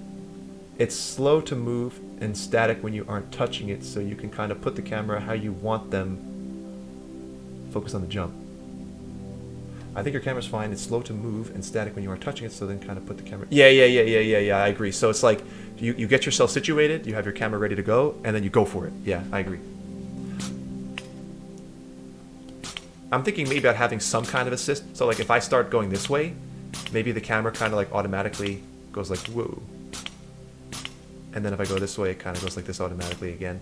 It's slow to move and static when you aren't touching it, so you can kind of put the camera how you want them. Focus on the jump. I think your camera's fine. It's slow to move and static when you aren't touching it, so then kind of put the camera... Yeah, I agree. So it's like, you get yourself situated, you have your camera ready to go, and then you go for it. Yeah, I agree. I'm thinking maybe about having some kind of assist. So like if I start going this way, maybe the camera kind of like automatically goes like whoa. And then if I go this way, it kind of goes like this automatically again.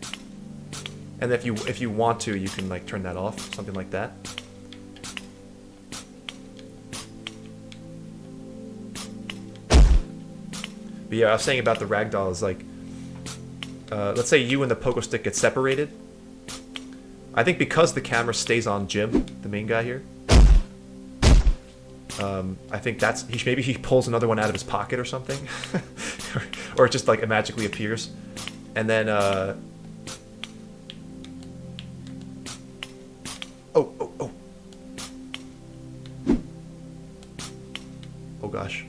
And if you want to, you can like turn that off, something like that. But yeah, I was saying about the ragdoll is like, let's say you and the pogo stick get separated. I think because the camera stays on Jim, the main guy here, I think that's maybe he pulls another one out of his pocket or something, or it just like it magically appears, and then oh gosh.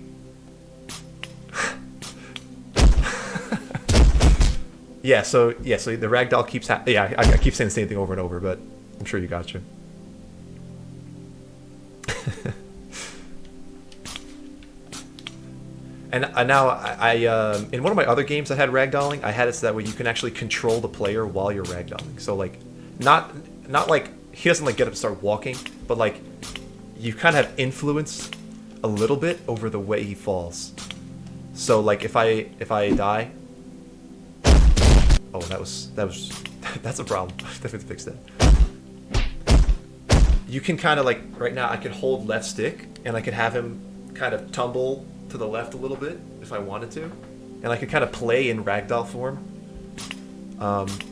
Yeah, so the ragdoll keeps I keep saying the same thing over and over, but I'm sure you got you. And now I in one of my other games that had ragdolling, I had it so that way you can actually control the player while you're ragdolling. So like, not like he doesn't like get up and start walking, but like you kind of have influence a little bit over the way he falls. So like if I die. Oh, that's a problem. I definitely have to fix that. You can kind of like, right now I could hold left stick and I could have him kind of tumble to the left a little bit if I wanted to. And I could kind of play in ragdoll form,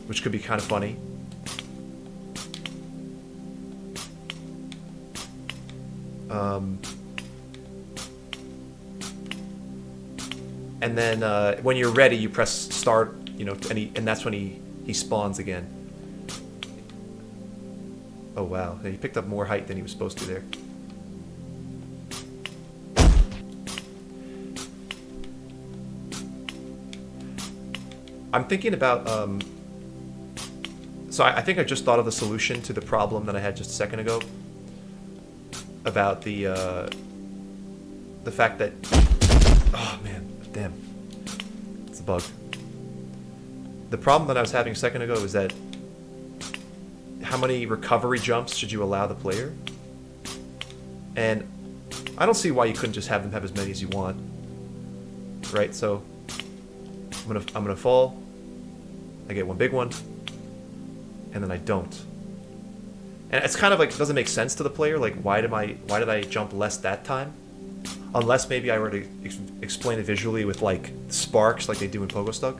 which could be kind of funny. And then when you're ready, you press start. You know, and that's when he spawns again. Oh wow, he picked up more height than he was supposed to there. I'm thinking about so I think I just thought of the solution to the problem that I had just a second ago about the fact that, oh man, damn, it's a bug. The problem that I was having a second ago is that how many recovery jumps should you allow the player? And I don't see why you couldn't just have them have as many as you want. Right? So I'm gonna fall. I get one big one, and then I don't. And it's kind of like it doesn't make sense to the player. Like why did I jump less that time? Unless maybe I were to explain it visually with like sparks, like they do in Pogo Stuck.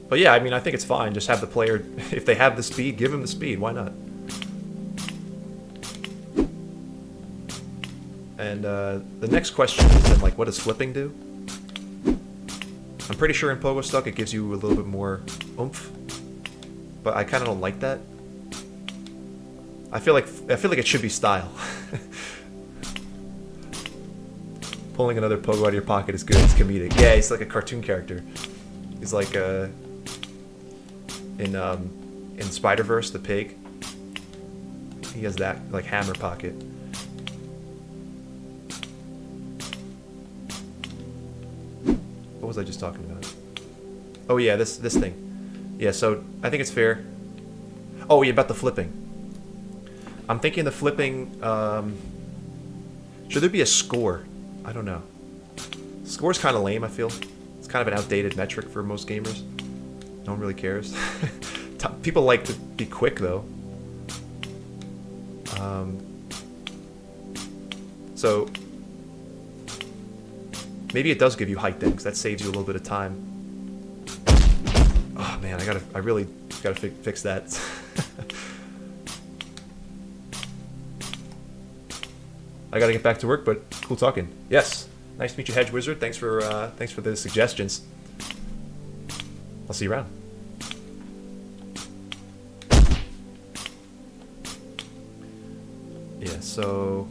But yeah, I mean, I think it's fine. Just have the player, if they have the speed, give them the speed. Why not? And the next question is then, like, what does flipping do? I'm pretty sure in Pogo Stuck it gives you a little bit more oomph, but I kind of don't like that. I feel like it should be style. Pulling another pogo out of your pocket is good. It's comedic. Yeah, he's like a cartoon character. He's like in Spider-Verse, the pig. He has that like hammer pocket. What was I just talking about? Oh yeah, this thing. Yeah, so I think it's fair. Oh yeah, about the flipping. I'm thinking the flipping. Should there be a score? I don't know. Score's kind of lame, I feel. It's kind of an outdated metric for most gamers. No one really cares. People like to be quick, though. So maybe it does give you height then, because that saves you a little bit of time. Oh man, I really gotta fix that. I gotta get back to work, but cool talking. Yes, nice to meet you, Hedge Wizard. Thanks for the suggestions. I'll see you around. Yeah. So,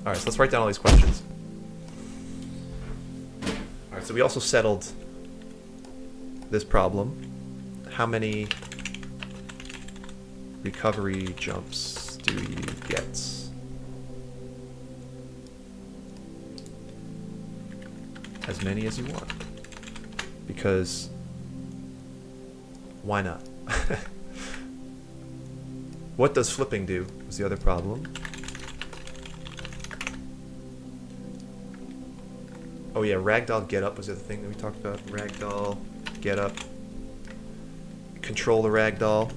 all right. So let's write down all these questions. All right. So we also settled this problem. How many recovery jumps do you get? As many as you want, because Why not? What does flipping do? Was the other problem. Oh yeah, ragdoll get up was the other thing that we talked about. Ragdoll get up. Control the ragdoll.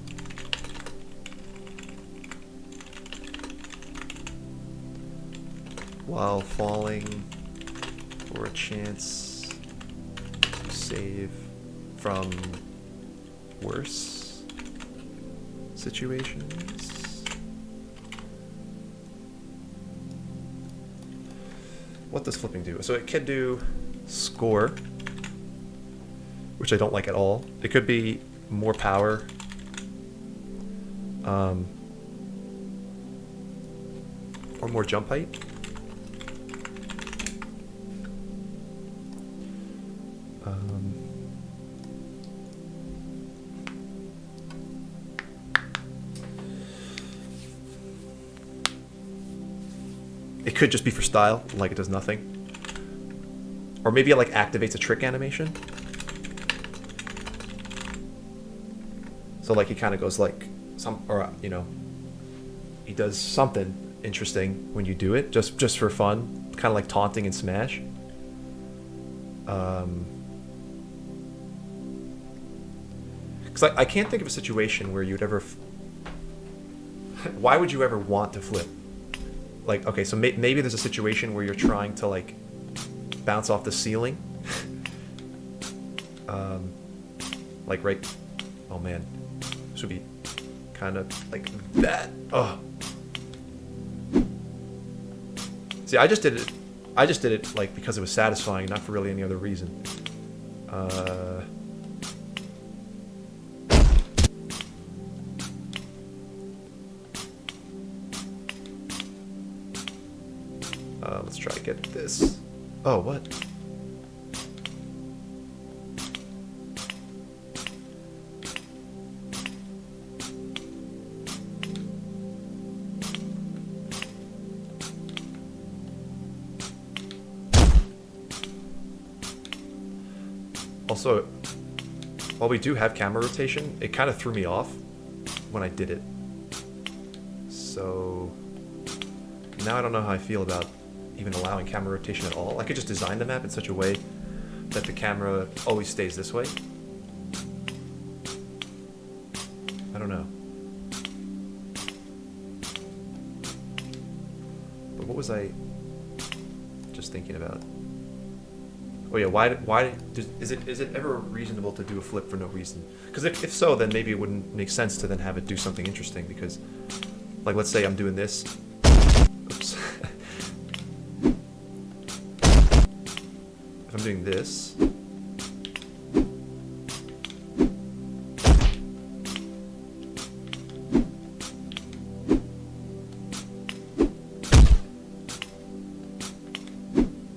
While falling for a chance to save from worse situations. What does flipping do? So it can do score, which I don't like at all. It could be more power. Or more jump height. It could just be for style, like it does nothing. Or maybe it like activates a trick animation. So like he kind of goes like you know, he does something interesting when you do it, just for fun, kind of like taunting in Smash. Because I can't think of a situation where you'd ever. Why would you ever want to flip? Like, okay, so maybe there's a situation where you're trying to like bounce off the ceiling. Like right. Oh man, this would be kind of like that. Oh. See, I just did it like because it was satisfying, not for really any other reason. Let's try to get this. Oh, what? Also, while we do have camera rotation, it kind of threw me off when I did it. So now I don't know how I feel about even allowing camera rotation at all. I could just design the map in such a way that the camera always stays this way. I don't know. But what was I just thinking about? Oh yeah, why is it ever reasonable to do a flip for no reason? Because if so, then maybe it wouldn't make sense to then have it do something interesting. Because, like, let's say I'm doing this. Oops. If I'm doing this.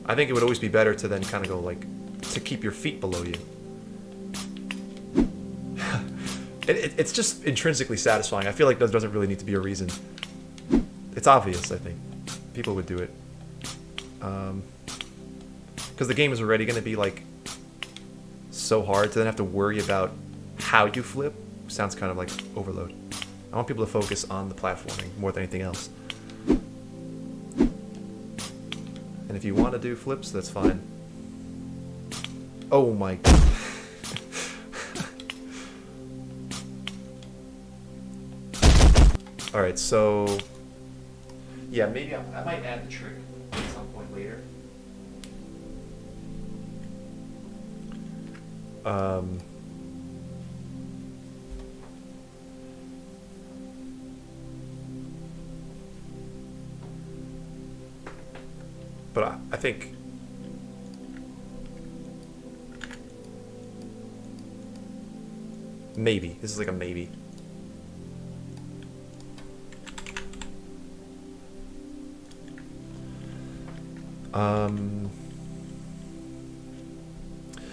I think it would always be better to then kind of go like, to keep your feet below you. It's just intrinsically satisfying. I feel like there doesn't really need to be a reason. It's obvious, I think. People would do it. Because the game is already going to be like so hard to then have to worry about how you flip. Sounds kind of like overload. I want people to focus on the platforming more than anything else. And if you want to do flips, that's fine. Oh my god. Alright, so yeah, maybe I might add the trick at some point later. But I think maybe. This is like a maybe.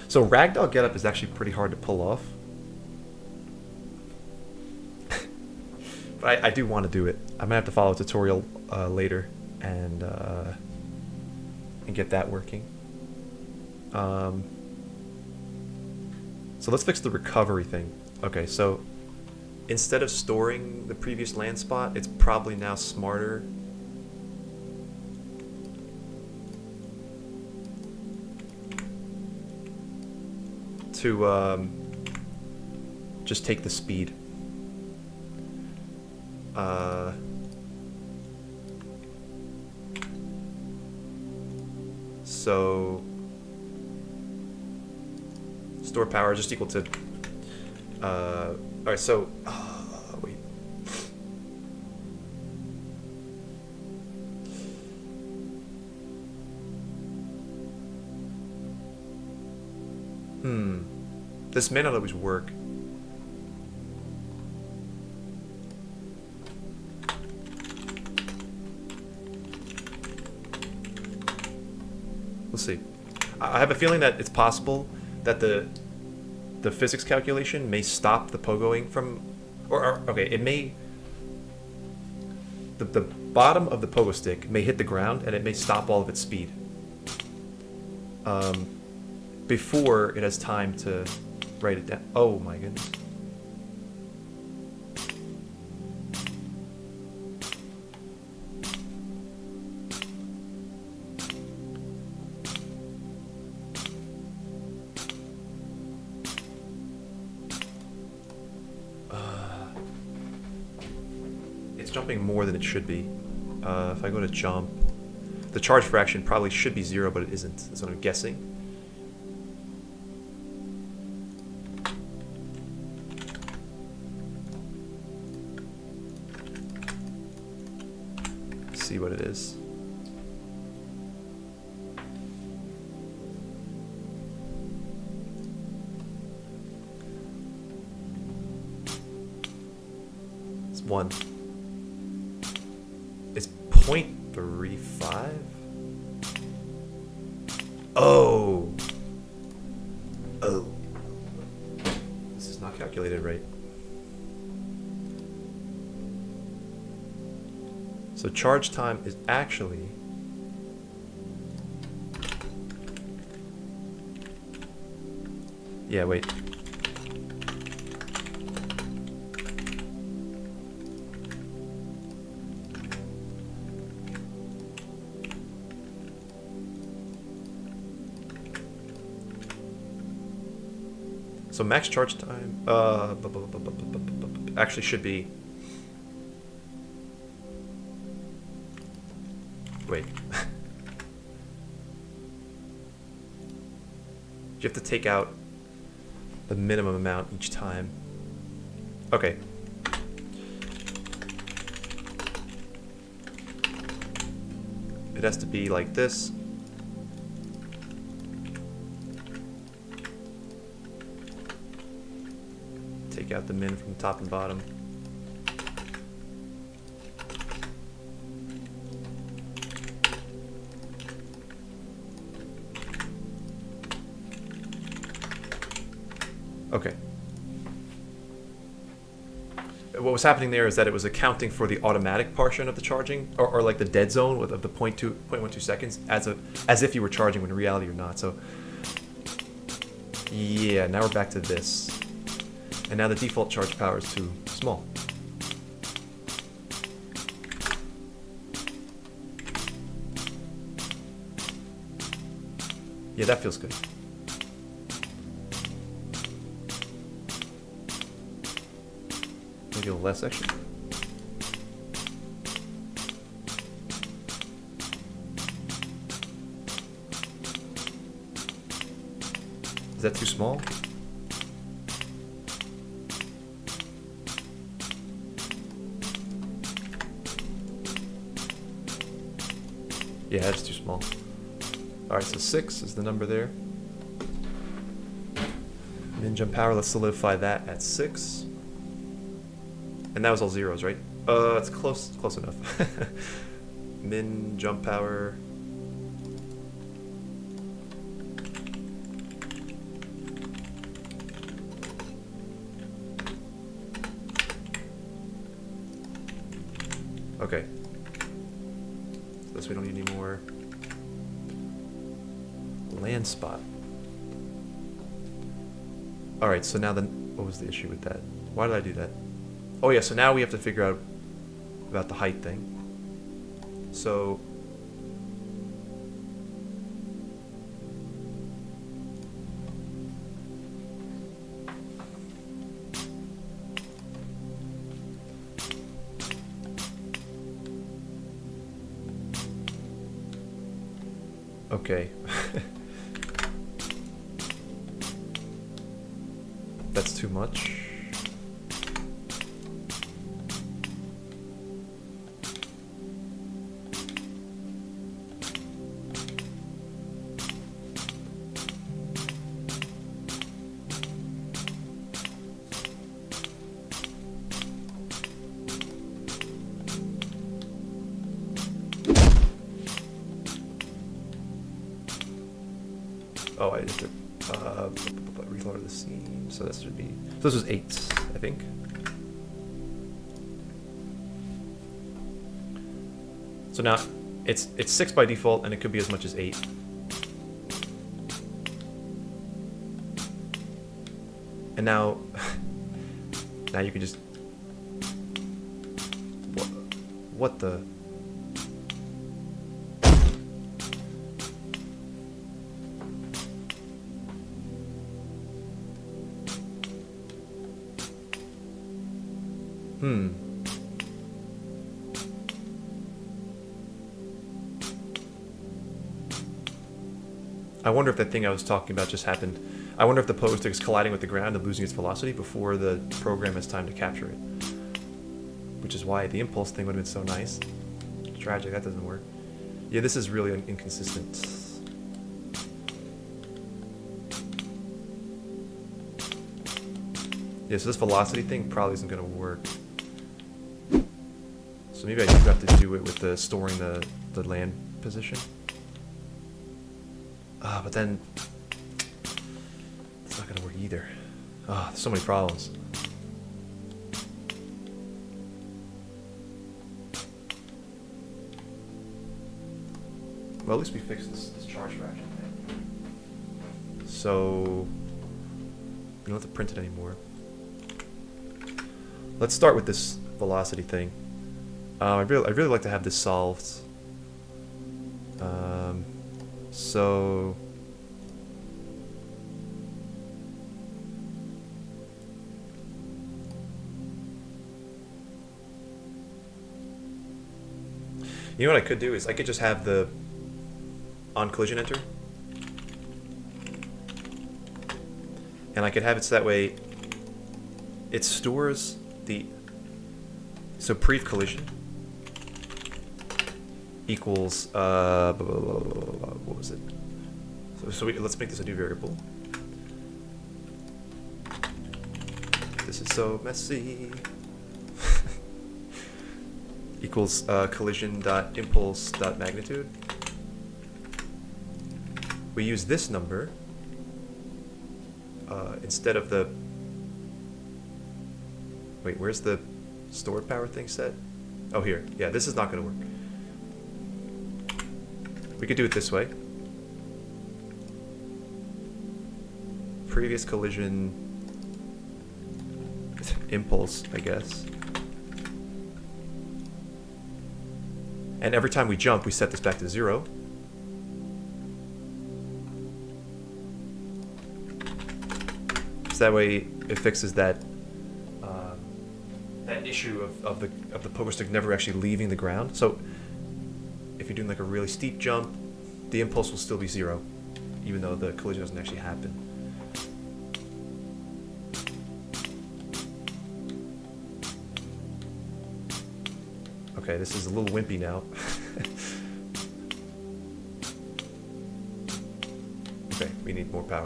So ragdoll getup is actually pretty hard to pull off. But I do want to do it. I'm gonna have to follow a tutorial later and get that working. So let's fix the recovery thing. Okay, so instead of storing the previous land spot, it's probably now smarter to just take the speed. So store power is just equal to all right, so wait. This may not always work. We'll see. I have a feeling that it's possible that the physics calculation may stop the pogoing from, or okay, it may, the bottom of the pogo stick may hit the ground and it may stop all of its speed before it has time to write it down. Oh my goodness. It's jumping more than it should be. If I go to jump, the charge fraction probably should be 0, but it isn't. That's what I'm guessing. See what it is. It's 1. It's 0.35? Oh! Oh. This is not calculated right. So charge time is actually yeah, wait. So max charge time actually should be, wait. You have to take out the minimum amount each time. Okay. It has to be like this. Take out the min from top and bottom. Okay. What was happening there is that it was accounting for the automatic portion of the charging, or like the dead zone of the 0.12 seconds, as if you were charging when in reality you're not. So yeah, now we're back to this. And now the default charge power is too small. Yeah, that feels good. Maybe a little less, actually. Is that too small? Yeah, that's too small. Alright, so 6 is the number there. Min jump power, let's solidify that at 6. And that was all zeros, right? It's close enough. Min jump power. Okay. So this we don't need any more land spot. Alright, so now the What was the issue with that? Why did I do that? Oh yeah, so now we have to figure out about the height thing. So okay. That's too much. Oh, I have to reload the scene. So this should be. So this was 8, I think. So now it's 6 by default, and it could be as much as 8. And now, now you can just. What the? I wonder if that thing I was talking about just happened. I wonder if the poster is colliding with the ground and losing its velocity before the program has time to capture it. Which is why the impulse thing would have been so nice. Tragic, that doesn't work. Yeah, this is really inconsistent. Yeah, so this velocity thing probably isn't going to work. So maybe I do have to do it with the storing the land position. But then it's not gonna work either. There's so many problems. Well, at least we fixed this charge fraction thing. So you don't have to print it anymore. Let's start with this velocity thing. I'd really like to have this solved. So you know what I could do is I could just have the on collision enter, and I could have it so that way it stores the pre-collision equals what was it? So let's make this a new variable. This is so messy. Equals collision.impulse.magnitude. We use this number instead of the. Wait, where's the stored power thing set? Oh, here. Yeah, this is not going to work. We could do it this way. Previous collision impulse, I guess. And every time we jump, we set this back to 0. So that way, it fixes that that issue of the pogo stick never actually leaving the ground. So if you're doing like a really steep jump, the impulse will still be 0, even though the collision doesn't actually happen. Okay, this is a little wimpy now. Okay, we need more power.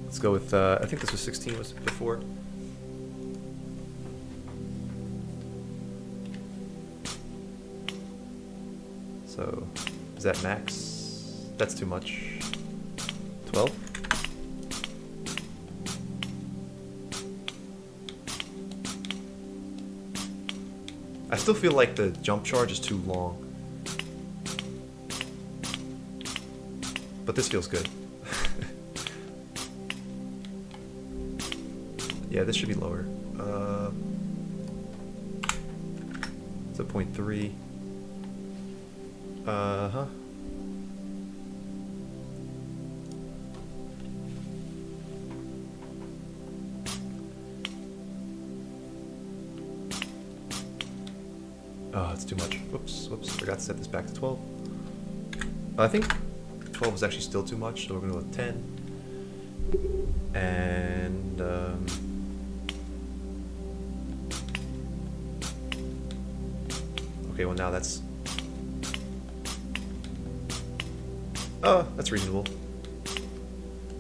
Let's go with, I think this was 16 was before. So, is that max? That's too much. 12? I still feel like the jump charge is too long. But this feels good. Yeah, this should be lower. It's a 0.3. Uh-huh. Oh, it's too much. Whoops, whoops. Forgot to set this back to 12. I think 12 is actually still too much, so we're gonna go with 10. And okay, well now that's that's reasonable.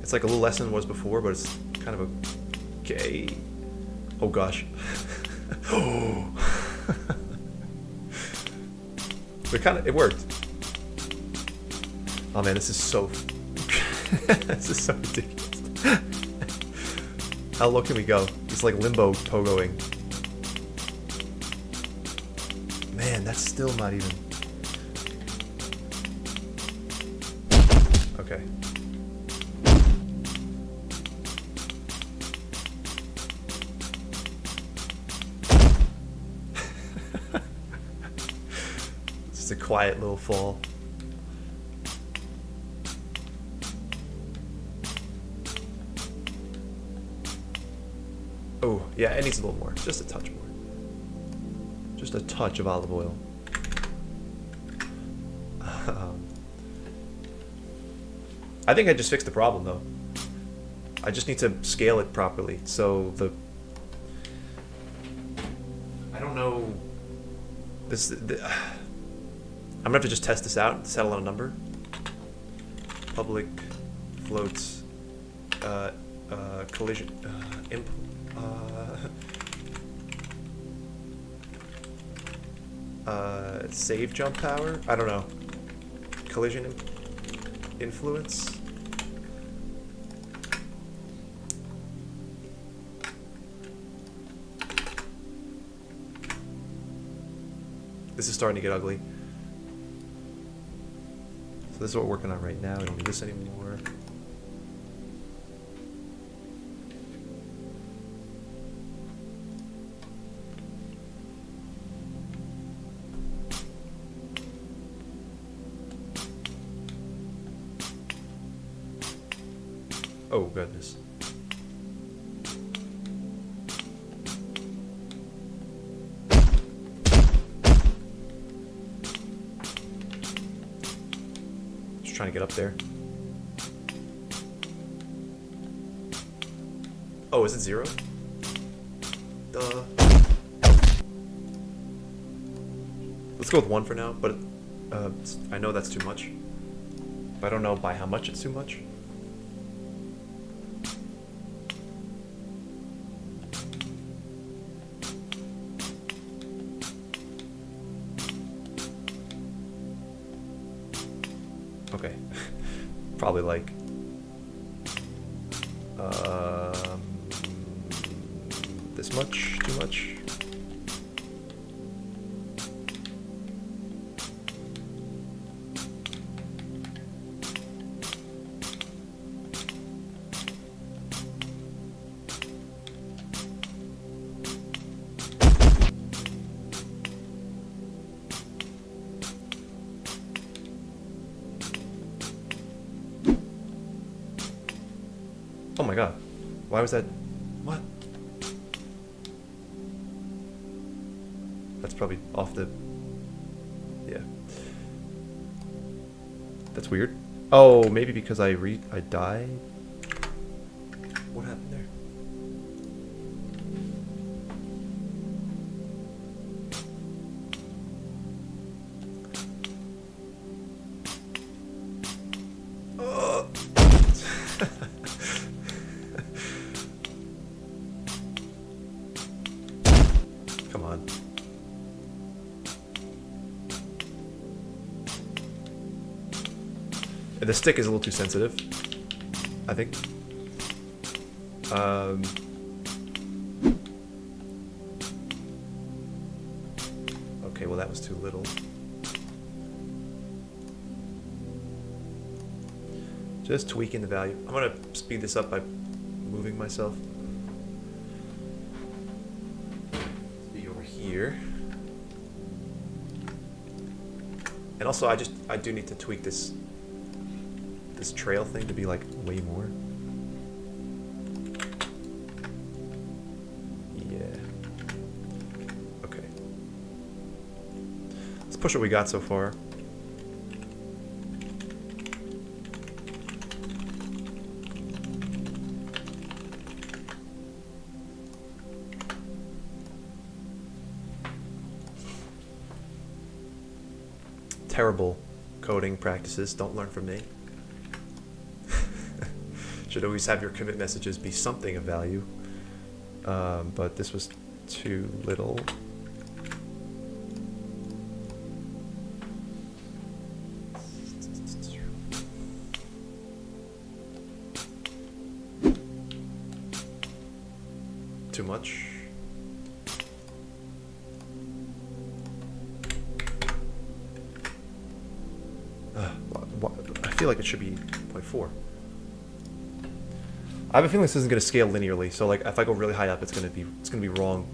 It's like a little less than it was before, but it's kind of okay. Oh gosh. Oh. But it worked. Oh man, this is so this is so ridiculous. How low can we go? It's like limbo pogoing. Man, that's still not even. Okay. It's a quiet little fall. Oh, yeah, it needs a little more. Just a touch more. Just a touch of olive oil. I think I just fixed the problem, though. I just need to scale it properly. So I don't know... I'm gonna have to just test this out, settle on a number. Public floats, collision, save jump power? I don't know. Collision influence? This is starting to get ugly. So this is what we're working on right now. We don't need this anymore. Oh goodness. Trying to get up there. Oh, is it 0? Duh. Let's go with 1 for now, but I know that's too much. But I don't know by how much it's too much. Okay, probably like this much, too much. Oh my god. Why was that? What? That's probably off the... Yeah. That's weird. Oh, maybe because I died? What happened there? Come on. The stick is a little too sensitive, I think. Okay, well that was too little. Just tweaking the value. I'm gonna speed this up by moving myself. Be over here. And also I do need to tweak this trail thing to be like way more. Yeah. Okay. Let's push what we got so far. Terrible coding practices. Don't learn from me. Should always have your commit messages be something of value. But this was too little. Too much. I feel like it should be 0.4. I have a feeling this isn't going to scale linearly, so like if I go really high up, it's going to be wrong.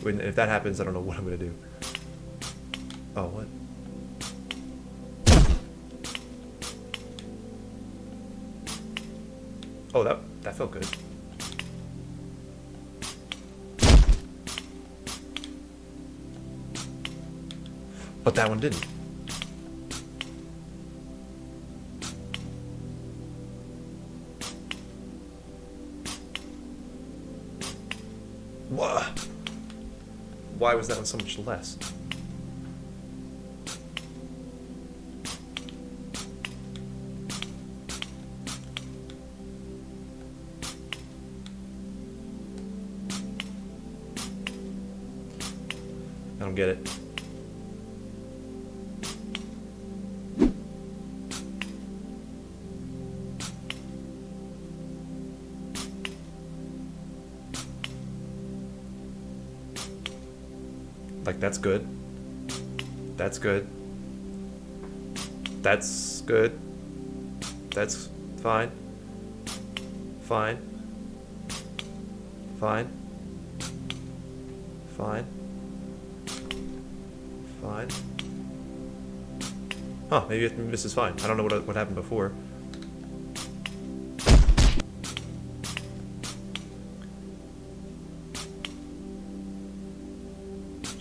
If that happens, I don't know what I'm going to do. Oh, what? Oh, that felt good. But that one didn't. Why was that one so much less? I don't get it. Like, that's good. That's good. That's good. That's fine. Fine. Fine. Fine. Fine. Huh, maybe this is fine. I don't know what happened before.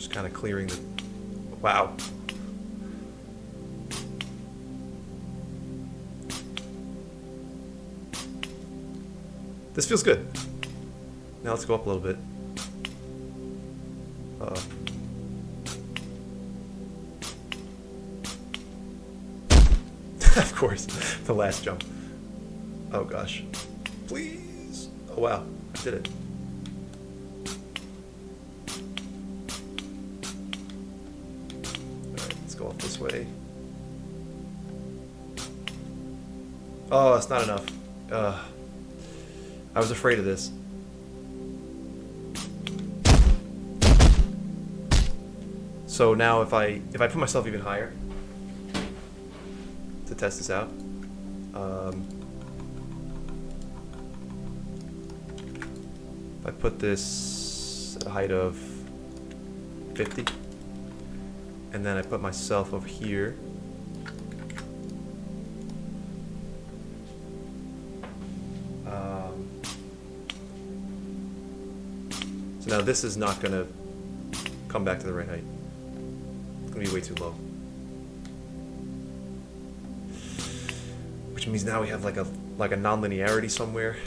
Kind of clearing the... Wow. This feels good. Now let's go up a little bit. Of course, the last jump. Oh gosh. Please. Oh wow, I did it. Go off this way. Oh, it's not enough. I was afraid of this. So now if I put myself even higher to test this out, if I put this at a height of 50. And then I put myself over here. So now this is not going to come back to the right height. It's going to be way too low. Which means now we have like a non-linearity somewhere.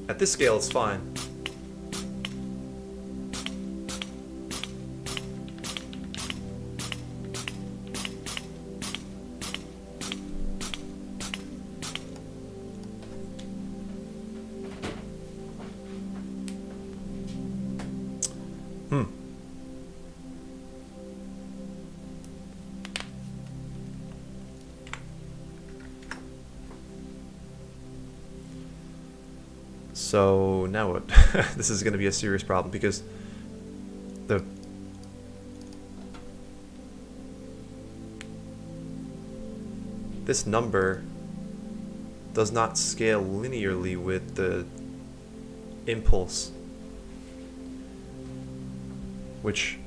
At this scale, it's fine. So now what? This is going to be a serious problem because the this number does not scale linearly with the impulse, which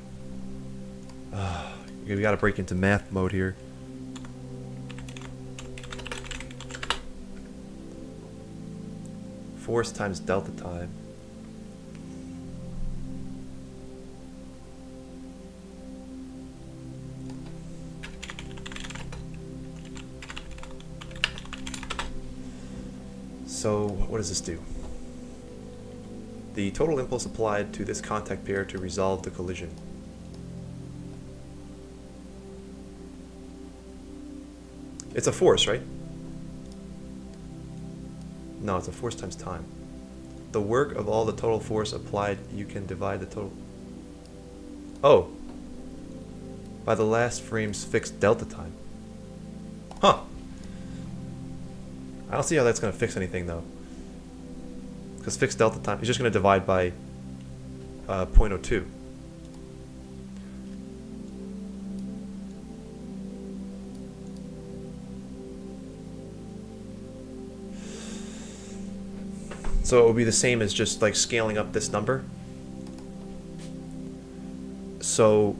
we got to break into math mode here. Force times delta time. So what does this do? The total impulse applied to this contact pair to resolve the collision. It's a force, right? No, it's a force times time. The work of all the total force applied, you can divide the total... Oh! By the last frame's fixed delta time. Huh! I don't see how that's going to fix anything, though. Because fixed delta time is just going to divide by 0.02. So it will be the same as just like scaling up this number. So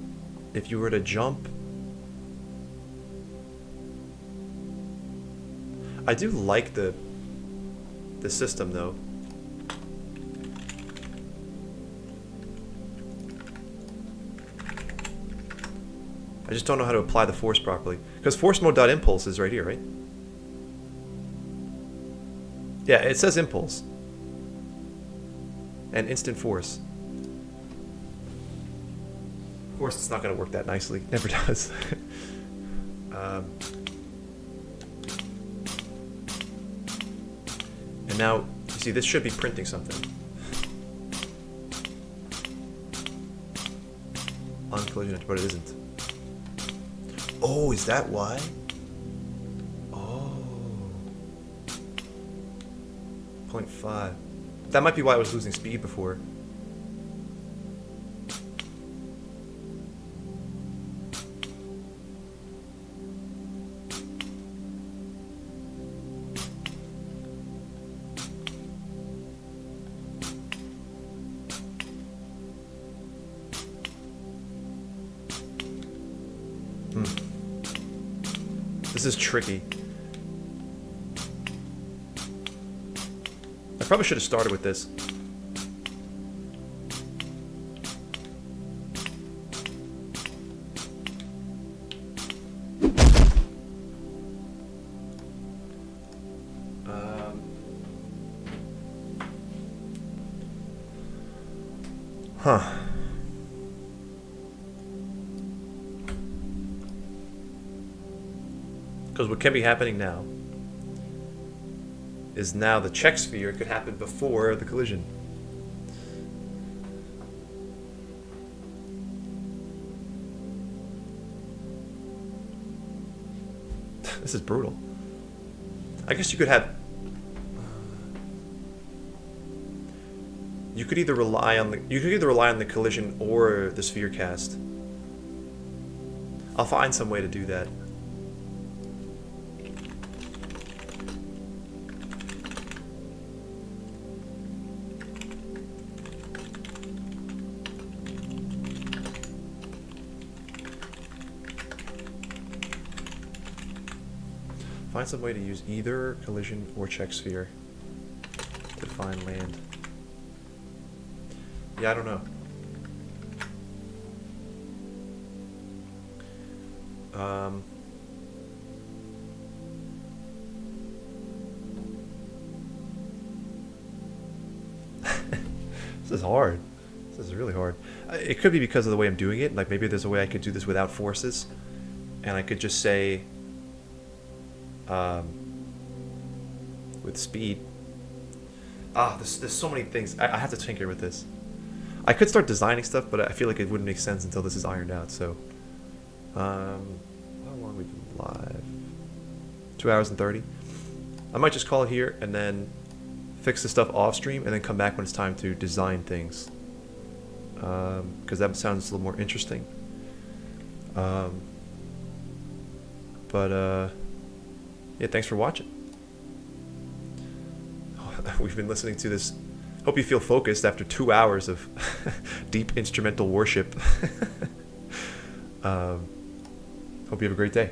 if you were to jump, I do like the system though. I just don't know how to apply the force properly. Because force mode.impulse is right here, right? Yeah, it says impulse. And instant force. Of course, it's not going to work that nicely. Never does. And now, you see, this should be printing something. On collision, but it isn't. Oh, is that why? Oh. 0.5. That might be why I was losing speed before. This is tricky. I probably should have started with this. Huh. Because what can be happening now is now the check sphere could happen before the collision. This is brutal. I guess you could have... You could either rely on the collision or the sphere cast. I'll find some way to do that. Find some way to use either collision or check sphere to find land. Yeah, I don't know. This is hard. This is really hard. It could be because of the way I'm doing it. Like maybe there's a way I could do this without forces, and I could just say with speed. There's so many things. I have to tinker with this. I could start designing stuff, but I feel like it wouldn't make sense until this is ironed out. So, how long have we been live? 2 hours and 30. I might just call it here and then fix the stuff off stream, and then come back when it's time to design things. Because that sounds a little more interesting. Yeah, thanks for watching. We've been listening to this. Hope you feel focused after 2 hours of deep instrumental worship. Hope you have a great day.